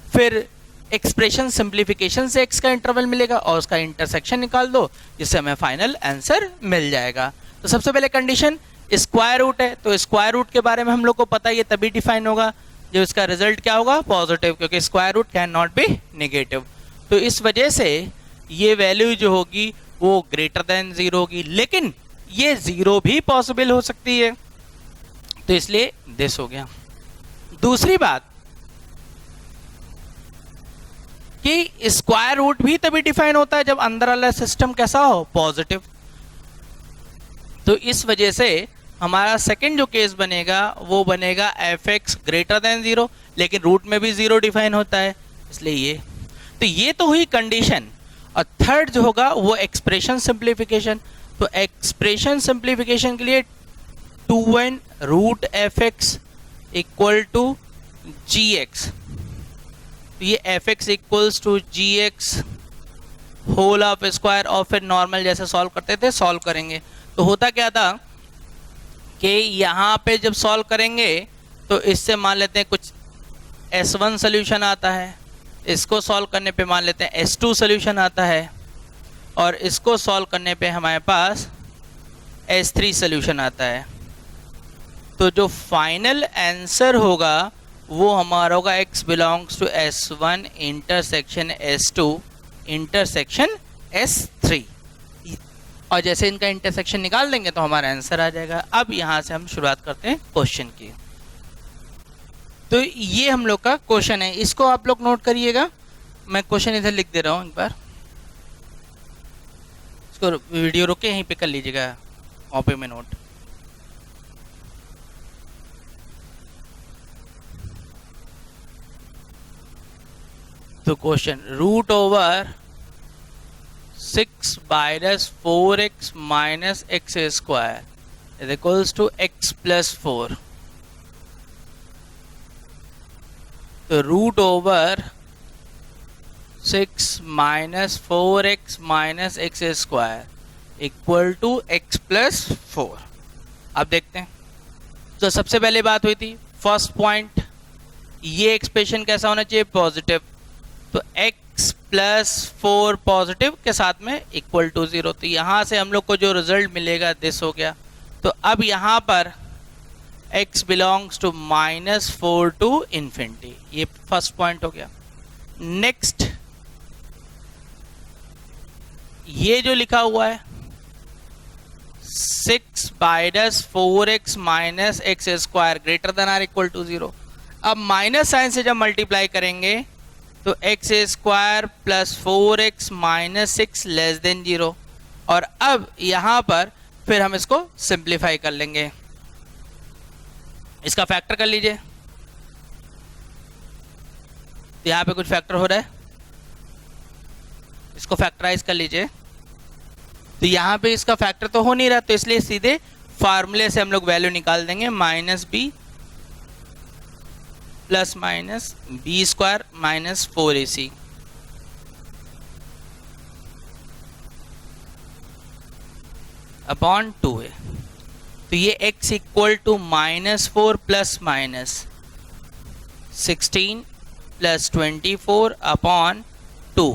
फिर एक्सप्रेशन सिंप्लीफिकेशन से x का इंटरवल मिलेगा और उसका इंटरसेक्शन निकाल दो, जिससे हमें फाइनल आंसर मिल जाएगा। तो सबसे पहले कंडीशन स्क्वायर रूट है, तो स्क्वायर रूट के बारे में हम लोग को पता है, ये तभी डिफाइन होगा जब इसका रिजल्ट क्या होगा? पॉजिटिव, क्योंकि square root can not be negative. तो इस वजह से ये वैल्यू जो होगी वो ग्रेटर देन 0 होगी, लेकिन ये 0 भी पॉसिबल हो सकती है, तो इसलिए दिस हो गया। दूसरी बात कि स्क्वायर रूट भी तभी डिफाइन होता है जब अंदर वाला सिस्टम कैसा हो? पॉजिटिव। तो इस वजह से हमारा सेकंड जो केस बनेगा वो बनेगा एफ एक्स ग्रेटर देन 0, लेकिन रूट में भी 0 डिफाइन होता है, इसलिए ये। तो ये तो हुई कंडीशन। और थर्ड जो होगा वो एक्सप्रेशन सिंप्लीफिकेशन। तो एक्सप्रेशन सिंप्लीफिकेशन के लिए 2n root f x equal to g x. तो ये f x equals to g x whole of square, और फिर नॉर्मल जैसे सॉल्व करते थे सॉल्व करेंगे। तो होता क्या था कि यहाँ पे जब सॉल्व करेंगे तो इससे मान लेते हैं कुछ S1 सोल्यूशन आता है, इसको सॉल्व करने पे मान लेते हैं S2 सोल्यूशन आता है, और इसको सॉल्व करने पे हमारे पास S3 सोल्यूशन आता है। तो जो फाइनल आंसर होगा वो हमारा होगा x belongs to S1 intersection S2 intersection S3। और जैसे इनका इंटरसेक्शन निकाल देंगे तो हमारा आंसर आ जाएगा। अब यहाँ से हम शुरुआत करते हैं क्वेश्चन की। तो ये हम लोग का क्वेश्चन है, इसको आप लोग नोट करिएगा। मैं क्वेश्चन इधर लिख दे रहा हूँ, एक बार इसको वीडियो रोके यहीं पे कर लीजिएगा कॉपी में नोट। तो question root over 6 minus 4x minus x square is equals to x plus 4. तो root over 6 minus 4x minus x square equal to x plus 4। अब देखते हैं। तो सबसे पहले बात हुई थी फर्स्ट पॉइंट, ये एक्सप्रेशन कैसा होना चाहिए? पॉजिटिव। तो x प्लस 4 पॉजिटिव के साथ में इक्वल टू 0। तो यहाँ से हम लोग को जो रिजल्ट मिलेगा दिस हो गया। तो अब यहाँ पर x belongs to -4 to infinity, ये फर्स्ट पॉइंट हो गया। नेक्स्ट ये जो लिखा हुआ है 6 minus 4x minus x square greater than or equal to 0। अब माइनस साइन से जब मल्टीप्लाई करेंगे तो x square plus 4x minus 6 less than 0। और अब यहाँ पर फिर हम इसको सिंप्लीफाई कर लेंगे, इसका फैक्टर कर लीजिए। तो यहाँ पे कुछ फैक्टर हो रहा है, इसको फैक्टराइज कर लीजिए। तो यहाँ पे इसका फैक्टर तो हो नहीं रहा, तो इसलिए सीधे फार्मूले से हम लोग वैल्यू निकाल देंगे -b plus minus b square minus 4ac। Upon 2a। तो ये x equal to -4 plus minus 16 plus 24 upon 2।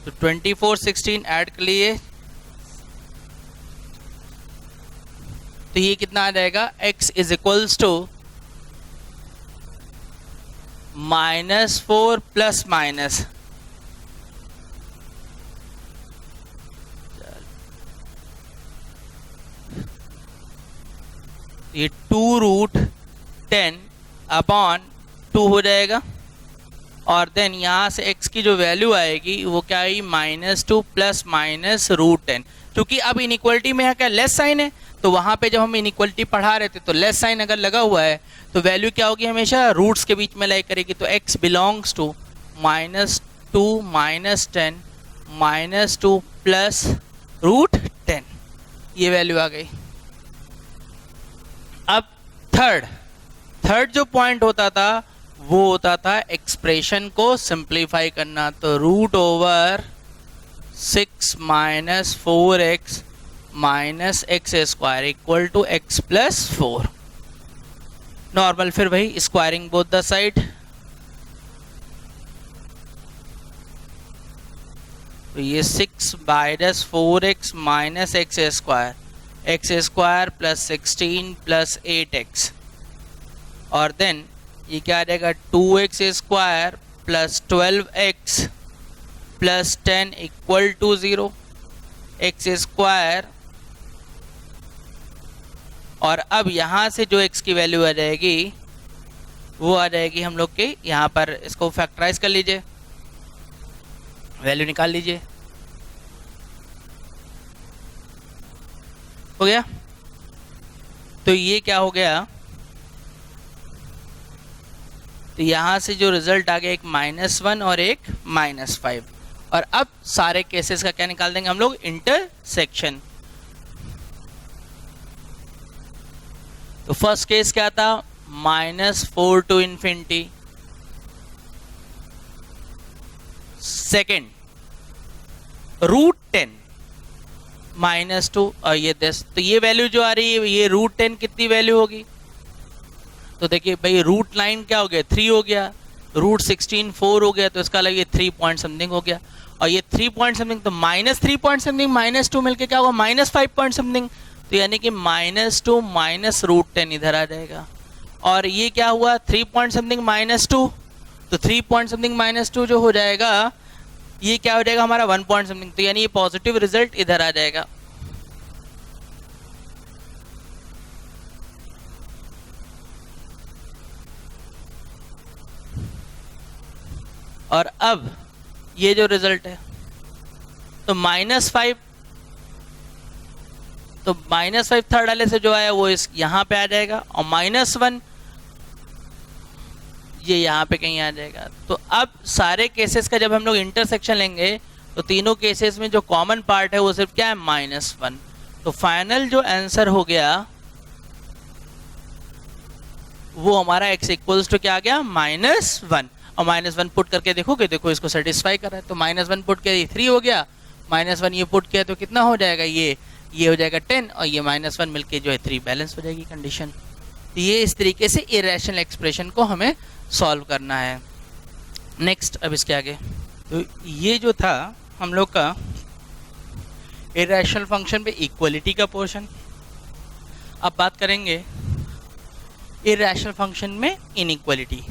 तो 24 16 ऐड कर लिए, तो ये कितना आ जाएगा? x is equals to -4 plus minus, ये 2√10 अपॉन 2 हो जाएगा, और देन यहाँ से x की जो वैल्यू आएगी वो क्या आएगी, -2 प्लस माइनस √10। क्योंकि अब इनइक्वलिटी में यहाँ क्या लेस साइन है, तो वहाँ पे जब हम इनइक्वलिटी पढ़ा रहे थे तो लेस साइन अगर लगा हुआ है तो वैल्यू क्या होगी, हमेशा रूट्स के बीच में लाई करेगी। तो x बिलोंग्स टू -2 -10 -2 प्लस √10, ये वैल्यू आ गई। अब थर्ड जो पॉइंट होता था वो होता था एक्सप्रेशन को सिंप्लीफाई करना। तो √6 - 4x - x² equal to x + 4। Normal फिर वही स्क्वायरिंग बोथ द साइड, तो ये 6/4x - x² x² + 16 + 8x, और देन ये क्या आ जाएगा, 2x² + 12x + 10 equal to 0, x²। और अब यहाँ से जो x की वैल्यू आ जाएगी वो आ जाएगी हम लोग के यहाँ पर, इसको फैक्टराइज कर लीजिए, वैल्यू निकाल लीजिए, हो गया। तो ये क्या हो गया, तो यहाँ से जो रिजल्ट आ गया एक -1 और एक -5। और अब सारे केसेस का क्या निकाल देंगे हम लोग, इंटरसेक्शन। तो फर्स्ट केस क्या था, -4 to ∞। सेकेंड √10 -2 और ये 10। तो ये वैल्यू जो आ रही है ये √10 कितनी वैल्यू होगी, तो देखिए भाई √9 क्या हो गया, 3 हो गया, √16 4 हो गया, तो इसका अलग ये 3 पॉइंट समथिंग हो गया, और ये 3 पॉइंट समथिंग, तो -3 पॉइंट समथिंग -2 मिलके क्या होगा, -5 पॉइंट समथिंग। तो यानी कि -2 माइनस √10 इधर आ जाएगा, और ये क्या हुआ 3 पॉइंट समथिंग -2, तो 3 पॉइंट समथिंग -2 जो हो जाएगा ये क्या हो जाएगा हमारा 1 पॉइंट समथिंग, तो यानी ये पॉजिटिव रिजल्ट इधर आ जाएगा। और अब ये जो रिजल्ट है तो -5, तो -5 थर्ड वाले से जो आया वो इस यहाँ पे आ जाएगा, और -1 ये यहाँ पे कहीं आ जाएगा। तो अब सारे केसेस का जब हम लोग इंटरसेक्शन लेंगे तो तीनों केसेस में जो कॉमन पार्ट है वो सिर्फ क्या है, -1। तो फाइनल जो आंसर हो गया वो हमारा x इक्वल्स टू क्या आ गया, -1। और -1 पुट करके देखोगे, देखो इसको सेटिस्फाई कर रहा है, तो -1 पुट किया ये 3 हो गया, -1 ये पुट किया तो कितना हो जाएगा, ये हो जाएगा 10, और ये -1 मिलके जो है 3 बैलेंस हो जाएगी कंडीशन। तो ये इस तरीके से इरेशनल एक्सप्रेशन को हमें सॉल्व करना है। नेक्स्ट अब इसके आगे, तो ये जो था हम लोग का इरेशनल फंक्शन पे इक्वलिटी का पोर्शन। अब बात करेंगे इरेशनल फंक्शन में इनइक्वलिटी।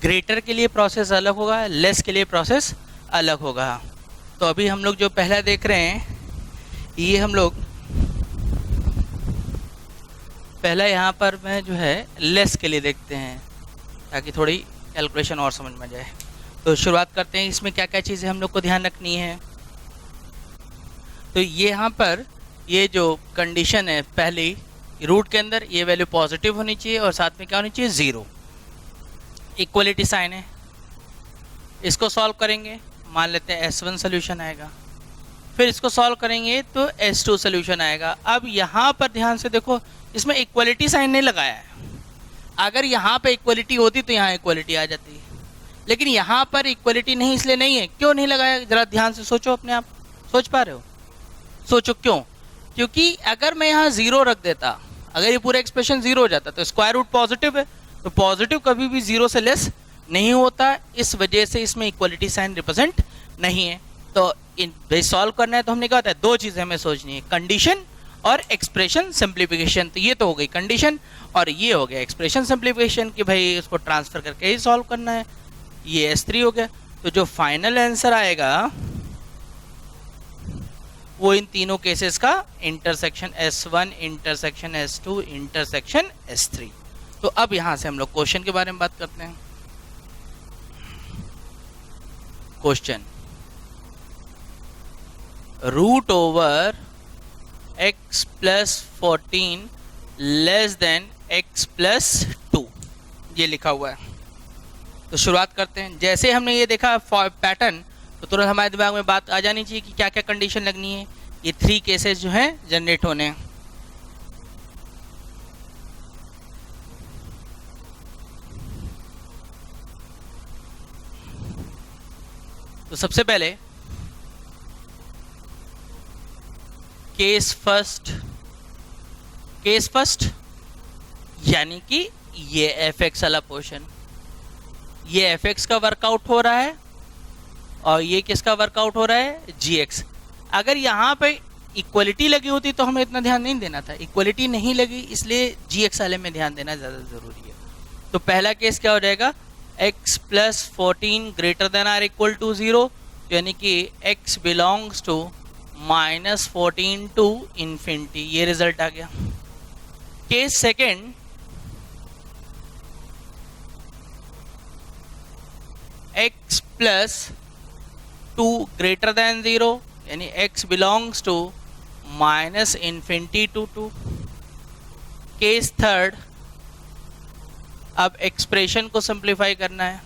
ग्रेटर के लिए प्रोसेस अलग होगा, लेस के लिए प्रोसेस अलग होगा। तो अभी हम लोग जो पहला देख रहे हैं ये हम लोग पहला यहाँ पर में जो है लेस के लिए देखते हैं ताकि थोड़ी कैलकुलेशन और समझ में जाए। तो शुरुआत करते हैं, इसमें क्या क्या चीज़ें हम लोग को ध्यान रखनी है। तो ये यहाँ पर ये जो कंडीशन है पहली, रूट के अंदर ये वैल्यू पॉजिटिव होनी चाहिए और साथ में क्या होनी चाहिए, 0। इक्वलिटी साइन है, इसको सॉल्व करेंगे, मान लेते हैं S1 सोल्यूशन आएगा, फिर इसको सॉल्व करेंगे तो S2 सोल्यूशन आएगा। अब यहाँ पर ध्यान से देखो, इसमें इक्वलिटी साइन नहीं लगाया है। अगर यहाँ पे इक्वलिटी होती तो यहाँ इक्वलिटी आ जाती है, लेकिन यहाँ पर इक्वलिटी नहीं, इसलिए नहीं है। क्यों नहीं लगाया, ज़रा ध्यान से सोचो, अपने आप सोच पा रहे हो, सोचो क्यों। क्योंकि अगर मैं यहाँ 0 रख देता, अगर ये पूरा एक्सप्रेशन 0 हो जाता तो स्क्वायर रूट पॉजिटिव है, तो पॉजिटिव कभी भी 0 से लेस नहीं होता, इस वजह से इसमें इक्वलिटी साइन रिप्रेजेंट नहीं है। तो इन सॉल्व करना है तो हमने क्या होता है, दो चीज़ें हमें सोचनी है, कंडीशन और एक्सप्रेशन सिंप्लीफिकेशन। तो ये तो हो गई कंडीशन और ये हो गया एक्सप्रेशन सिंप्लीफिकेशन कि भाई उसको ट्रांसफर करके ही सॉल्व करना है। ये S3 हो गया। तो जो फाइनल आंसर आएगा वो इन तीनों केसेस का intersection S1 intersection S2 intersection S3। तो अब यहां से हम लोग क्वेश्चन के बारे में बात करते हैं। Question, root over x plus 14 less than x plus 2, ये लिखा हुआ है। तो शुरुआत करते हैं। जैसे हमने ये देखा पैटर्न, तो तुरंत हमारे दिमाग में बात आ जानी चाहिए कि क्या क्या कंडीशन लगनी है। ये 3 केसेस जो हैं जनरेट होने हैं। तो सबसे पहले केस फर्स्ट यानी कि ये fx वाला पोर्शन, ये fx का वर्कआउट हो रहा है और ये किसका वर्कआउट हो रहा है, gx। अगर यहाँ पे इक्वलिटी लगी होती तो हमें इतना ध्यान नहीं देना था, इक्वलिटी नहीं लगी इसलिए gx वाले में ध्यान देना ज़्यादा ज़रूरी है। तो पहला केस क्या हो जाएगा, x plus 14 greater than or equal to 0, यानी कि x belongs to -14 to infinity, ये रिजल्ट आ गया। Case second, x plus 2 greater than 0, यानी x belongs to -infinity to 2। Case third, अब एक्सप्रेशन को सिंप्लीफाई करना है,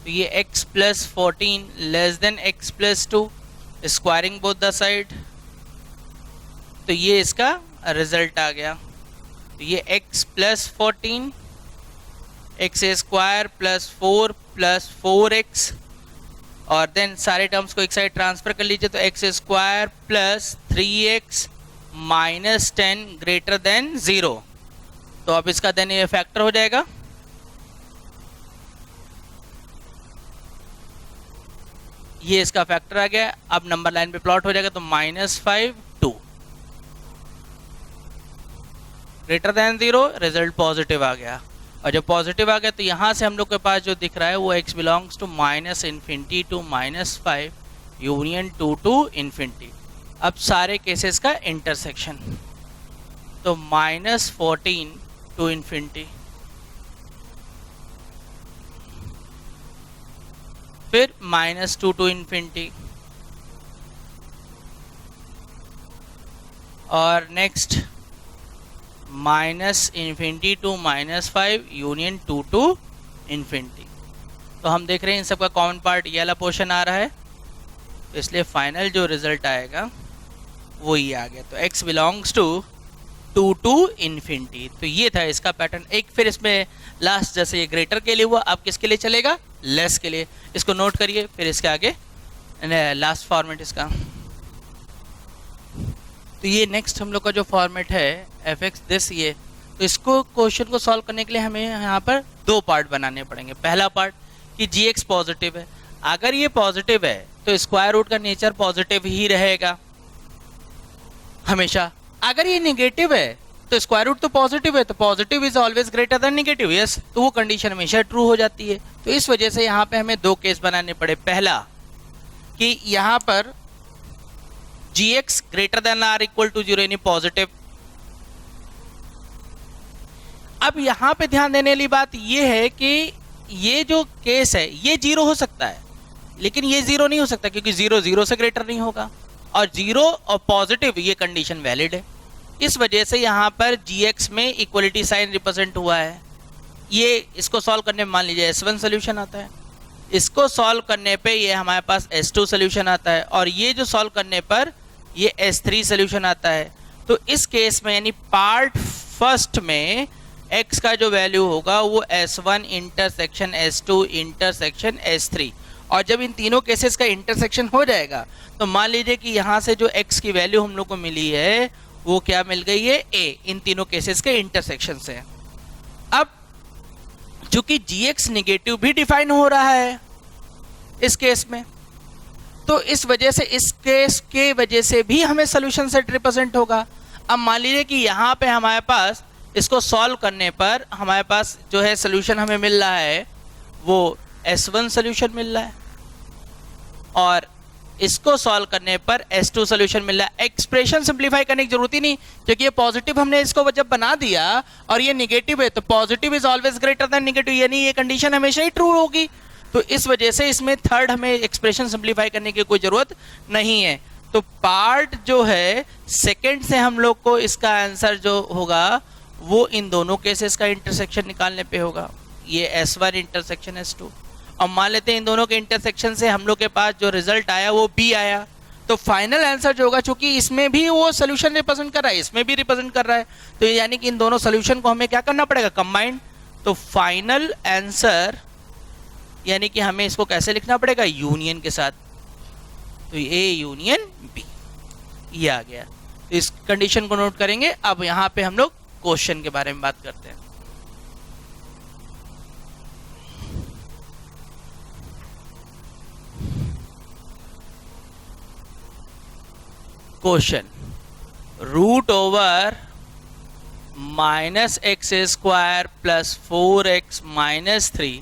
तो ये x plus 14 less than x plus 2, squaring both the side, तो ये इसका रिजल्ट आ गया। तो ये x plus 14 x square plus 4 plus 4x, और देन सारे टर्म्स को एक साइड ट्रांसफर कर लीजिए, तो x square plus 3x minus 10 greater than 0। तो अब इसका देन ये फैक्टर हो जाएगा, ये इसका फैक्टर आ गया। अब नंबर लाइन पे प्लॉट हो जाएगा, तो -5 2 ग्रेटर देन 0, रिजल्ट पॉजिटिव आ गया। और जब पॉजिटिव आ गया तो यहाँ से हम लोग के पास जो दिख रहा है वो x belongs to -infinity to -5 union 2 to infinity. अब सारे केसेस का इंटरसेक्शन, तो -14 टू इन्फिनिटी, फिर -2 टू इन्फिनिटी, और next -infinity to -5 union 2 to infinity. तो हम देख रहे हैं इन सबका कॉमन पार्ट ये वाला पोर्शन आ रहा है, तो इसलिए फाइनल जो रिजल्ट आएगा वो ये आ गया। तो x belongs to 2 to infinity. तो ये था इसका पैटर्न। एक फिर इसमें लास्ट जैसे ये ग्रेटर के लिए हुआ, अब किसके लिए चलेगा, लेस के लिए। इसको नोट करिए, फिर इसके आगे लास्ट फॉर्मेट इसका। तो ये नेक्स्ट हम लोग का जो फॉर्मेट है fx दिस, ये तो इसको क्वेश्चन को सॉल्व करने के लिए हमें यहाँ पर 2 पार्ट बनाने पड़ेंगे। पहला पार्ट कि gx पॉजिटिव है, अगर ये पॉजिटिव है तो स्क्वायर रूट का नेचर पॉजिटिव ही रहेगा हमेशा। अगर ये नेगेटिव है तो स्क्वायर रूट तो पॉजिटिव है, तो positive is always greater than negative, yes, तो वो कंडीशन हमेशा ट्रू हो जाती है। तो इस वजह से यहाँ पे हमें 2 केस बनाने पड़े। पहला कि यहाँ पर gx greater than or equal to 0 यानी पॉजिटिव। अब यहाँ पे ध्यान देने वाली बात ये है कि ये जो केस है ये 0 हो सकता है, लेकिन ये 0 नहीं हो सकता क्योंकि 0 0 से ग्रेटर नहीं होगा, और 0 और पॉजिटिव ये कंडीशन वैलिड है। इस वजह से यहाँ पर gx में इक्वलिटी साइन रिप्रेजेंट हुआ है। ये इसको सॉल्व करने में मान लीजिए S1 सोल्यूशन आता है, इसको सॉल्व करने पे ये हमारे पास S2 सोल्यूशन आता है, और ये जो सॉल्व करने पर ये S3 सोल्यूशन आता है। तो इस केस में यानी पार्ट फर्स्ट में x का जो वैल्यू होगा वो S1 intersection S2 intersection S3, और जब इन तीनों केसेस का इंटरसेक्शन हो जाएगा तो मान लीजिए कि यहाँ से जो x की वैल्यू हम लोग को मिली है वो क्या मिल गई है, ए, इन तीनों केसेस के इंटरसेक्शन से। अब चूंकि gx निगेटिव भी डिफाइन हो रहा है इस केस में, तो इस वजह से इस केस के वजह से भी हमें सोल्यूशन सेट रिप्रेजेंट होगा। अब मान लीजिए कि यहाँ पे हमारे पास इसको सॉल्व करने पर हमारे पास जो है सोल्यूशन हमें मिल रहा है वो S1 सोल्यूशन मिल रहा है, और इसको सॉल्व करने पर S2 सोल्यूशन मिल रहा है। एक्सप्रेशन सिंप्लीफाई करने की जरूरत ही नहीं, क्योंकि ये पॉजिटिव हमने इसको जब बना दिया और ये निगेटिव है, तो positive is always greater than negative, यानी ये कंडीशन हमेशा ही ट्रू होगी। तो इस वजह से इसमें थर्ड हमें एक्सप्रेशन सिंप्लीफाई करने की कोई जरूरत नहीं है। तो पार्ट जो है सेकंड से हम लोग को इसका आंसर जो होगा वो इन दोनों केसेस का इंटरसेक्शन निकालने पे होगा। ये S1 इंटरसेक्शन S2, और मान लेते हैं इन दोनों के इंटरसेक्शन से हम लोग के पास जो रिजल्ट आया वो B आया। तो फाइनल आंसर जो होगा, चूंकि इसमें भी वो सोल्यूशन रिप्रेजेंट कर रहा है, इसमें भी रिप्रेजेंट कर रहा है, तो यानी कि इन दोनों सोल्यूशन को हमें क्या करना पड़ेगा, कंबाइन। तो फाइनल आंसर यानी कि हमें इसको कैसे लिखना पड़ेगा, यूनियन के साथ। तो A यूनियन B, ये आ गया। तो इस कंडीशन को नोट करेंगे। अब यहाँ पे हम लोग क्वेश्चन के बारे में बात करते हैं। Question, root over -x² plus 4x minus 3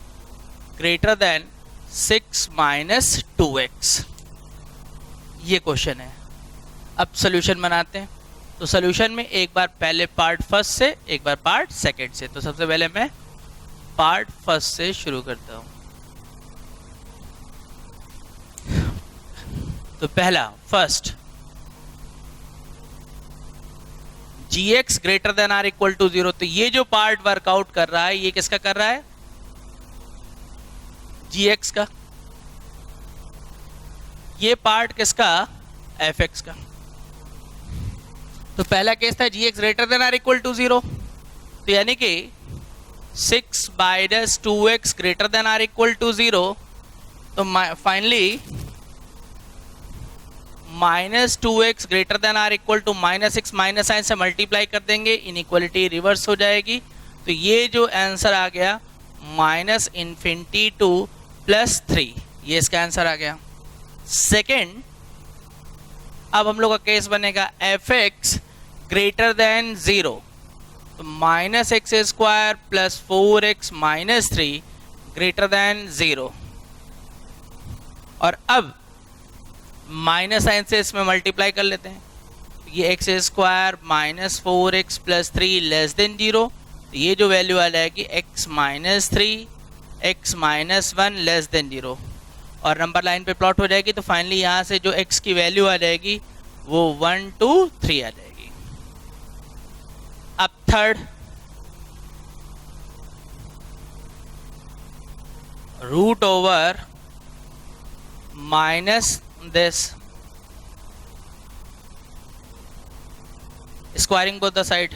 greater than 6 minus 2x, ये क्वेश्चन है। अब सोल्यूशन बनाते हैं। तो सोल्यूशन में एक बार पहले पार्ट फर्स्ट से, एक बार पार्ट सेकंड से। तो सबसे पहले मैं पार्ट फर्स्ट से शुरू करता हूं। तो पहला first, gx greater than or equal to 0। तो ये जो पार्ट वर्कआउट कर रहा है ये किसका कर रहा है, gx का। ये पार्ट किसका, fx का। तो पहला केस था gx greater than or equal to 0, तो यानी कि 6 minus 2x greater than or equal to 0। तो finally minus 2x greater than or equal to -6 minus sign से मल्टीप्लाई कर देंगे, इनइक्वालिटी रिवर्स हो जाएगी। तो ये जो आंसर आ गया -∞ टू +3, ये इसका आंसर आ गया। सेकेंड, अब हम लोग का केस बनेगा fx ग्रेटर देन 0। तो -x² plus 4x minus 3 greater than 0। और अब माइनस साइन से इसमें मल्टीप्लाई कर लेते हैं। ये x² minus 4x plus 3 less than 0। तो ये जो वैल्यू आ जाएगी x minus 3 x minus 1 less than 0, और नंबर लाइन पे प्लॉट हो जाएगी। तो फाइनली यहाँ से जो x की वैल्यू आ जाएगी वो 1 2 3 आ जाएगी। अब third, root over minus this, squaring both the side।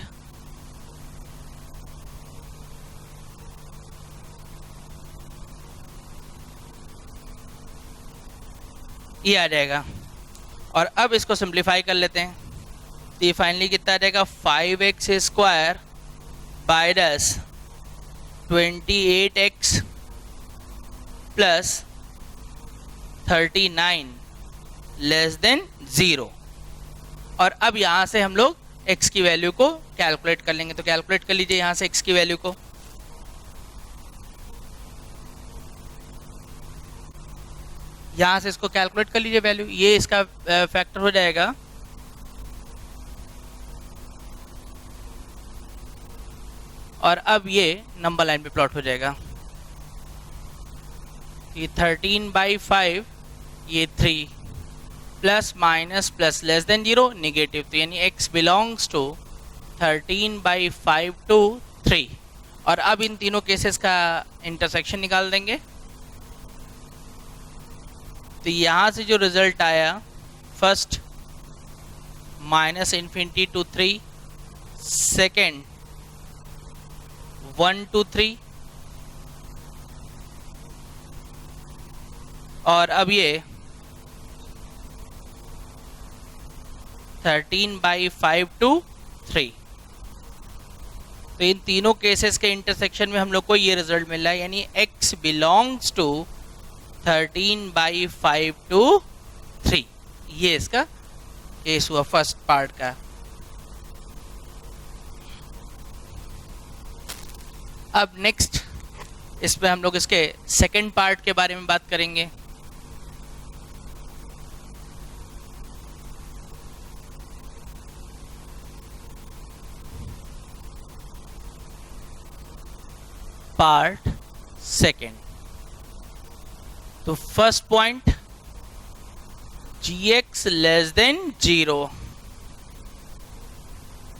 ये आ जाएगा। और अब इसको सिंप्लीफाई कर लेते हैं। तो ये फाइनली कितना आ जाएगा, 5x² minus 28x plus 39 less than 0। और अब यहाँ से हम लोग x की वैल्यू को कैलकुलेट कर लेंगे। तो कैलकुलेट कर लीजिए यहाँ से x की वैल्यू को। यहाँ से इसको कैलकुलेट कर लीजिए वैल्यू, ये इसका फैक्टर हो जाएगा। और अब ये नंबर लाइन पे प्लॉट हो जाएगा। ये 13/5, ये 3 plus minus plus less than 0 negative. तो यानी x बिलोंग्स टू 13/5 टू 3। और अब इन तीनों केसेस का इंटरसेक्शन निकाल देंगे। तो यहाँ से जो रिजल्ट आया, फर्स्ट -∞ टू 3, सेकेंड 1 to 3, और अब ये 13/5 to 3। तो इन तीनों केसेस के इंटरसेक्शन में हम लोग को ये रिजल्ट मिल रहा है, यानी x बिलोंग्स टू 13/5 to 3। ये इसका केस हुआ फर्स्ट पार्ट का। अब नेक्स्ट इसमें हम लोग इसके सेकंड पार्ट के बारे में बात करेंगे। Part second. तो first point gx less than 0,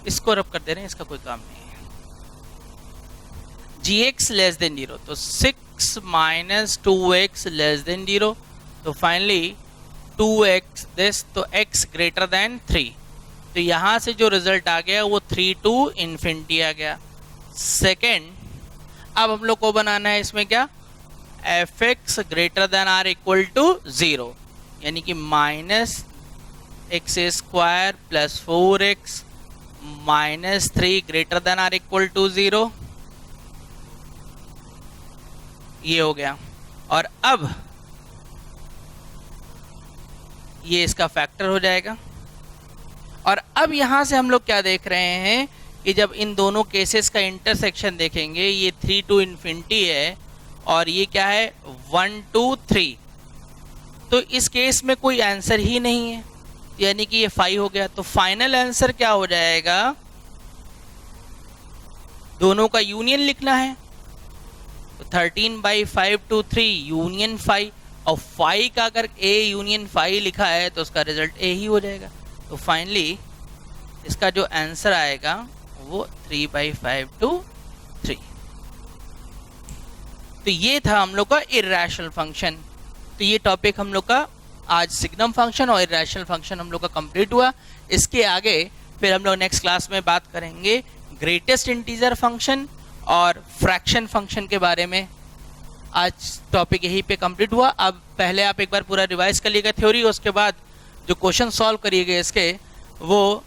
इसको रब कर दे रहे हैं, इसका कोई काम नहीं है। gx लेस देन 0, तो 6 माइनस 2x लेस देन 0, तो फाइनली 2x दिस, तो x ग्रेटर देन 3। तो यहां से जो रिजल्ट आ गया वो 3 to इन्फिनिटी आ गया। सेकेंड, अब हम लोग को बनाना है इसमें क्या, fx greater than or equal to 0, यानी कि minus x square plus 4x minus 3 greater than or equal to 0। ये हो गया। और अब ये इसका फैक्टर हो जाएगा। और अब यहां से हम लोग क्या देख रहे हैं कि जब इन दोनों केसेस का इंटरसेक्शन देखेंगे, ये 3 to इन्फिनिटी है और ये क्या है 1 to 3, तो इस केस में कोई आंसर ही नहीं है, यानी कि ये 5 हो गया। तो फाइनल आंसर क्या हो जाएगा, दोनों का यूनियन लिखना है, तो 13/5 to 3 यूनियन 5, और 5 का अगर a यूनियन 5 लिखा है तो उसका रिजल्ट a ही हो जाएगा। तो फाइनली इसका जो आंसर आएगा वो 3/5 to 3। तो ये था हम लोग का इर्रेशनल फंक्शन। तो ये टॉपिक हम लोग का आज सिग्नम फंक्शन और इर्रेशनल फंक्शन हम लोग का कंप्लीट हुआ। इसके आगे फिर हम लोग नेक्स्ट क्लास में बात करेंगे ग्रेटेस्ट इंटीजर फंक्शन और फ्रैक्शन फंक्शन के बारे में। आज टॉपिक यहीं पे कंप्लीट हुआ। अब पहले आप एक बार पूरा रिवाइज कर लीजिएगा थ्योरी, उसके बाद जो क्वेश्चन सॉल्व करिएगा इसके, वो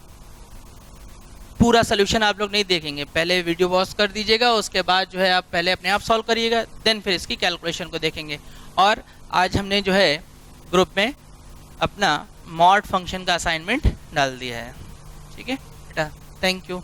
पूरा सोल्यूशन आप लोग नहीं देखेंगे, पहले वीडियो पॉज कर दीजिएगा, उसके बाद जो है आप पहले अपने आप सॉल्व करिएगा, देन फिर इसकी कैलकुलेशन को देखेंगे। और आज हमने जो है ग्रुप में अपना मॉड फंक्शन का असाइनमेंट डाल दिया है। ठीक है बेटा, थैंक यू।